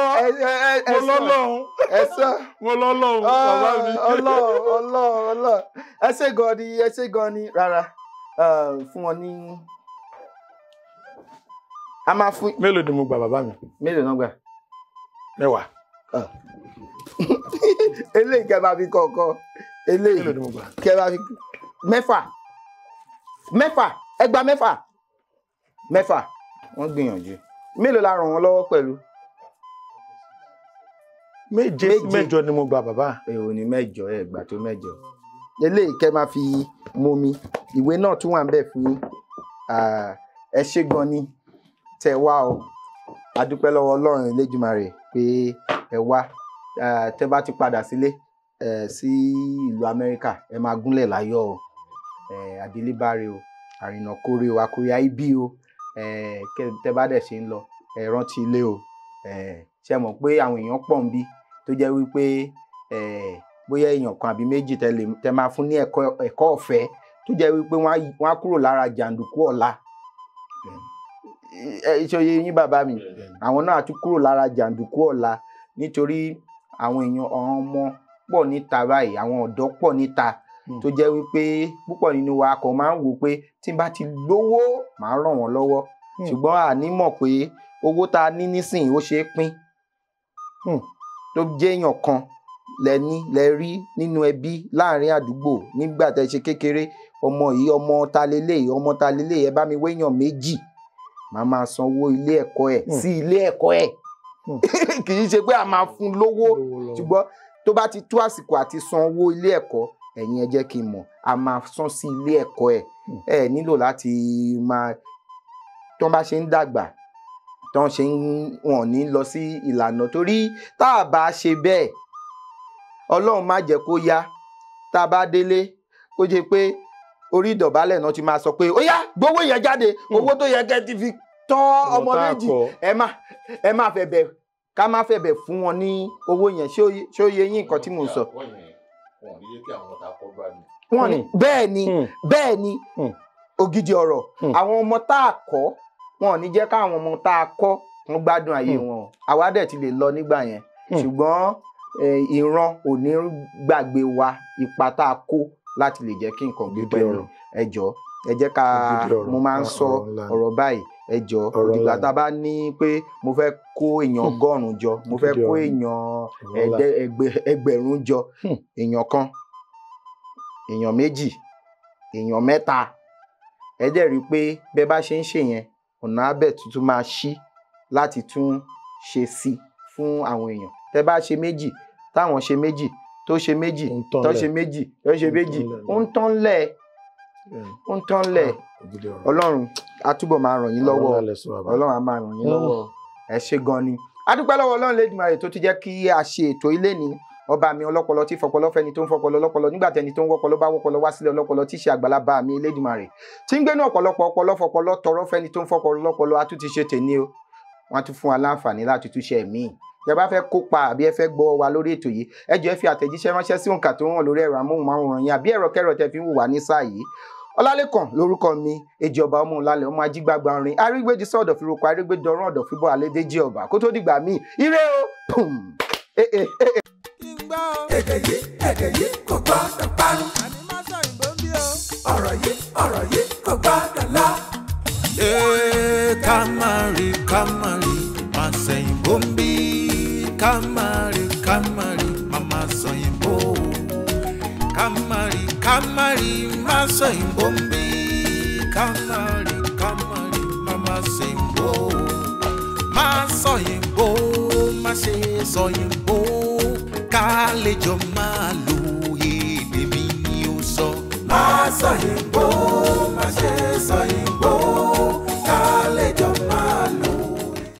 [SPEAKER 5] Mo lọ́lọ́run.
[SPEAKER 4] Ẹ sọ.
[SPEAKER 5] Mo lọ́lọ́run. Bàbá mi.
[SPEAKER 4] Ọlọ́run. Ẹ ṣé gan ni rárá. Fún wọn ní. A máa fún.
[SPEAKER 5] Mélòó ni mo gbà bàbá mi?
[SPEAKER 4] Mélòó náà gbà?
[SPEAKER 5] 10.
[SPEAKER 4] Eléyìí kẹ́ bá fi kọ̀ọ̀kan. Eléyìí.
[SPEAKER 5] Mélòó ni mo gbà?
[SPEAKER 4] Kẹ́ bá fi 4. Ẹ gba 4. Wọ́n gbìyànjú. Mélòó la ràn wọ́n lọ́wọ́ pẹ̀lú?
[SPEAKER 5] 7 ni mo gbà bàbá.
[SPEAKER 4] Èwo ni 8 ẹ gbà tó 8. Eléyìí kẹ́ máa fi momi. Ìwé náà tún wà ńbẹ̀ fún yín. Ẹ ṣé gan ni tẹ́ wá o. A dúpẹ́ lọ́wọ́ Ọlọ́run Elédùmarè pé ẹ wá. Tẹ́ bá ti padà sílé sí ìlú Amẹ́ríkà ẹ máa gúnlẹ̀ láyọ̀ o. Àdélébáre o, àrìnàkórè o, àkórè ibi o. Tẹ́ bá dẹ̀ ṣe ń lọ ẹ rántí ilé o. Ṣé mọ̀ pé àwọn èèyàn pọ̀ ń bí tó jẹ́ wípé bóyá èèyàn kan àbí méjì tẹ́ máa fún ní ẹ̀kọ́ ọ̀fẹ́ tó jẹ́ wípé wọ́n á kúrò lára jàǹdùkú ọ̀la. Ìṣòye yín bàbá mi àwọn náà tún kúrò lára jàǹdùkú ọ̀la nítorí àwọn èèyàn ọmọ pọ̀ níta báyìí àwọn ọ̀dọ́ pọ̀ níta tó jẹ́ wípé púpọ̀ nínú wa kò máa ń wò pé tí n bá ti lówó màá ràn wọ́n lọ́wọ́ ṣùgbọ́n àní mọ̀ pé owó tá a ní nísìnyí ó ṣeé pín tó jẹ́ èèyàn kan lẹ rí nínú ẹbí láàrin àdúgbò nígbà tẹ́ ṣe kékeré ọmọ yìí ọmọ ta lélẹ̀ ẹ bá mi wéyàn 2 màá máa sanwó ilé ẹ̀kọ́ ẹ̀ sí ilé ẹ̀kọ́ ẹ̀ kì í ṣe pé a máa fún lówó ṣùgbọ́n tó bá ti tó àsìkò àti san owó ilé ẹ̀kọ́ ẹ̀yin ẹ jẹ́ kí n mọ̀ a máa san sí ilé ẹ̀kọ́ ẹ̀ ẹ nílò láti máa tó bá ṣe ń dàgbà tó ń ṣe wọ́n ní lọ sí ìlànà torí tá a bá ṣe bẹ́ẹ̀ Ọlọ́run má jẹ́ kó yá tá a bá délé kó jẹ́ pé orí ìdọ̀bálẹ̀ náà ti máa sọ pé ó yá gbówó yẹn jáde owó tó yẹ kẹ́ ti fi tọ́ ọmọ méjì ẹ má fẹ́ bẹ̀ ká má fẹ́ bẹ̀ fún wọn ní owó yẹn ṣé ó yé yín nǹkan tí mò ń sọ. wọ́n ní bẹ́ẹ̀ ni ògidì ọ̀rọ̀ àwọn ọmọ tá a kọ́ wọn ò ní jẹ́ káwọn ọmọ tá a kọ́ wọn gbádùn ayé wọn àwa dẹ̀ ti lè lọ nígbà yẹn ṣùgbọ́n ìran ò ní gbàgbé wa ipa tá a kó láti lè jẹ́ kí nǹkan gbé
[SPEAKER 5] Gidi
[SPEAKER 4] pẹ̀lú
[SPEAKER 5] ọ̀rọ̀.
[SPEAKER 4] ẹ jọ̀ọ́ ẹ jẹ́ ká
[SPEAKER 5] Gidi ọ̀rọ̀.
[SPEAKER 4] mo máa ń sọ
[SPEAKER 5] Ọ̀rọ̀ ńlá ni.
[SPEAKER 4] ọ̀rọ̀ báyìí ẹ jọ̀ọ́
[SPEAKER 5] Ọ̀rọ̀
[SPEAKER 4] òdìgbà
[SPEAKER 5] ńlá ni.
[SPEAKER 4] tá a bá ní pé mo fẹ́ kó èèyàn ọgọ́rùn-ún jọ mo fẹ́
[SPEAKER 5] Gidi
[SPEAKER 4] kó
[SPEAKER 5] ọ̀rọ̀.
[SPEAKER 4] èèyàn
[SPEAKER 5] ńlá.
[SPEAKER 4] ẹgbẹ̀rún jọ èèyàn kan èèyàn méjì èèyàn mẹ́ta ẹ dẹ̀ rí i pé bẹ́ bá ṣe ń ṣe yẹn ọ̀nà abẹ́ tuntun máa ṣí láti tún ṣe sí fún àwọn èèyàn tẹ́ bá ṣe méjì táwọn ṣe méjì tó ṣe méjì
[SPEAKER 5] Ó ń tán
[SPEAKER 4] tó
[SPEAKER 5] lẹ̀.
[SPEAKER 4] ṣe méjì tó ṣe
[SPEAKER 5] Ó ń
[SPEAKER 4] méjì
[SPEAKER 5] tán lẹ̀.
[SPEAKER 4] ó ń tán lẹ̀ ó ń tán lẹ̀
[SPEAKER 5] Gidi ọ̀rọ̀.
[SPEAKER 4] ọlọ́run á túbọ̀ máa ràn yín
[SPEAKER 5] Ọ̀rọ̀
[SPEAKER 4] lọ́wọ́
[SPEAKER 5] ńlá lẹ sọ, bàbá.
[SPEAKER 4] ọlọ́run á máa ràn yín lọ́wọ́ ẹ ṣé gan ni a dúpẹ́ lọ́wọ́ ọlọ́run lẹ́dùnmáyè tó ti jẹ́ kí a ṣe ètò ilé ní ọba mi ọlọ́pọlọ tí fọpọlọ fẹ́ni tó ń fọpọlọ lọ́pọlọ nígbà tẹni tó ń wọ́pọlọ bá wọ́pọlọ wá sílẹ̀ ọlọ́pọlọ tí ṣe àgbàlagbà mi Elédùmarè tí ń gbénú ọ̀pọ̀lọpọ̀ ọpọlọ fọpọlọ tọrọ fẹ́ni tó ń fọpọlọ lọ́pọlọ a tún ti ṣe tèmi o wọ́n tún fún wa láǹfààní láti túnṣe ẹ̀mí ẹ bá fẹ́ kópa àbí ẹ fẹ́ gbọ́ wa lórí ètò yìí ẹ jọ̀ọ́ ẹ fi àtẹ̀jíṣẹ́ ránṣẹ́ sí òǹkà tó hàn lórí ẹ̀rọ amóhùnmáwòrán yín àbí ẹ̀rọ kẹ́rọ tẹ́ fi ń wò wá ní sáà yìí Ọlálékan lórúkọ mi èjì ọba ọmọ ọlálẹ̀ ọmọ ajígbàgbà orin arígbèjì sọ̀dọ̀ fi roko arígbèjì ọrùn ọ̀dọ̀ fíbọ̀ àlédèjì ọba kó tó dìgbà míì ire o pum
[SPEAKER 2] èdè yìí kò gbọ́dọ̀ parun. ọ̀rọ̀ yìí kò gbọ́dọ̀ lọ.
[SPEAKER 3] Kamari, máa sẹ́yìn bóńbí. Kamari, mama sẹ́yìn bó. Kamari, máa sẹ́yìn bóńbí. Kamari, mama sẹ́yìn bó. Máa sọ̀yìn bó, má ṣe sọ̀yìn bó. Kálejò máa lo èdè mi ni ó sọ.
[SPEAKER 2] máa sọ yìnbó.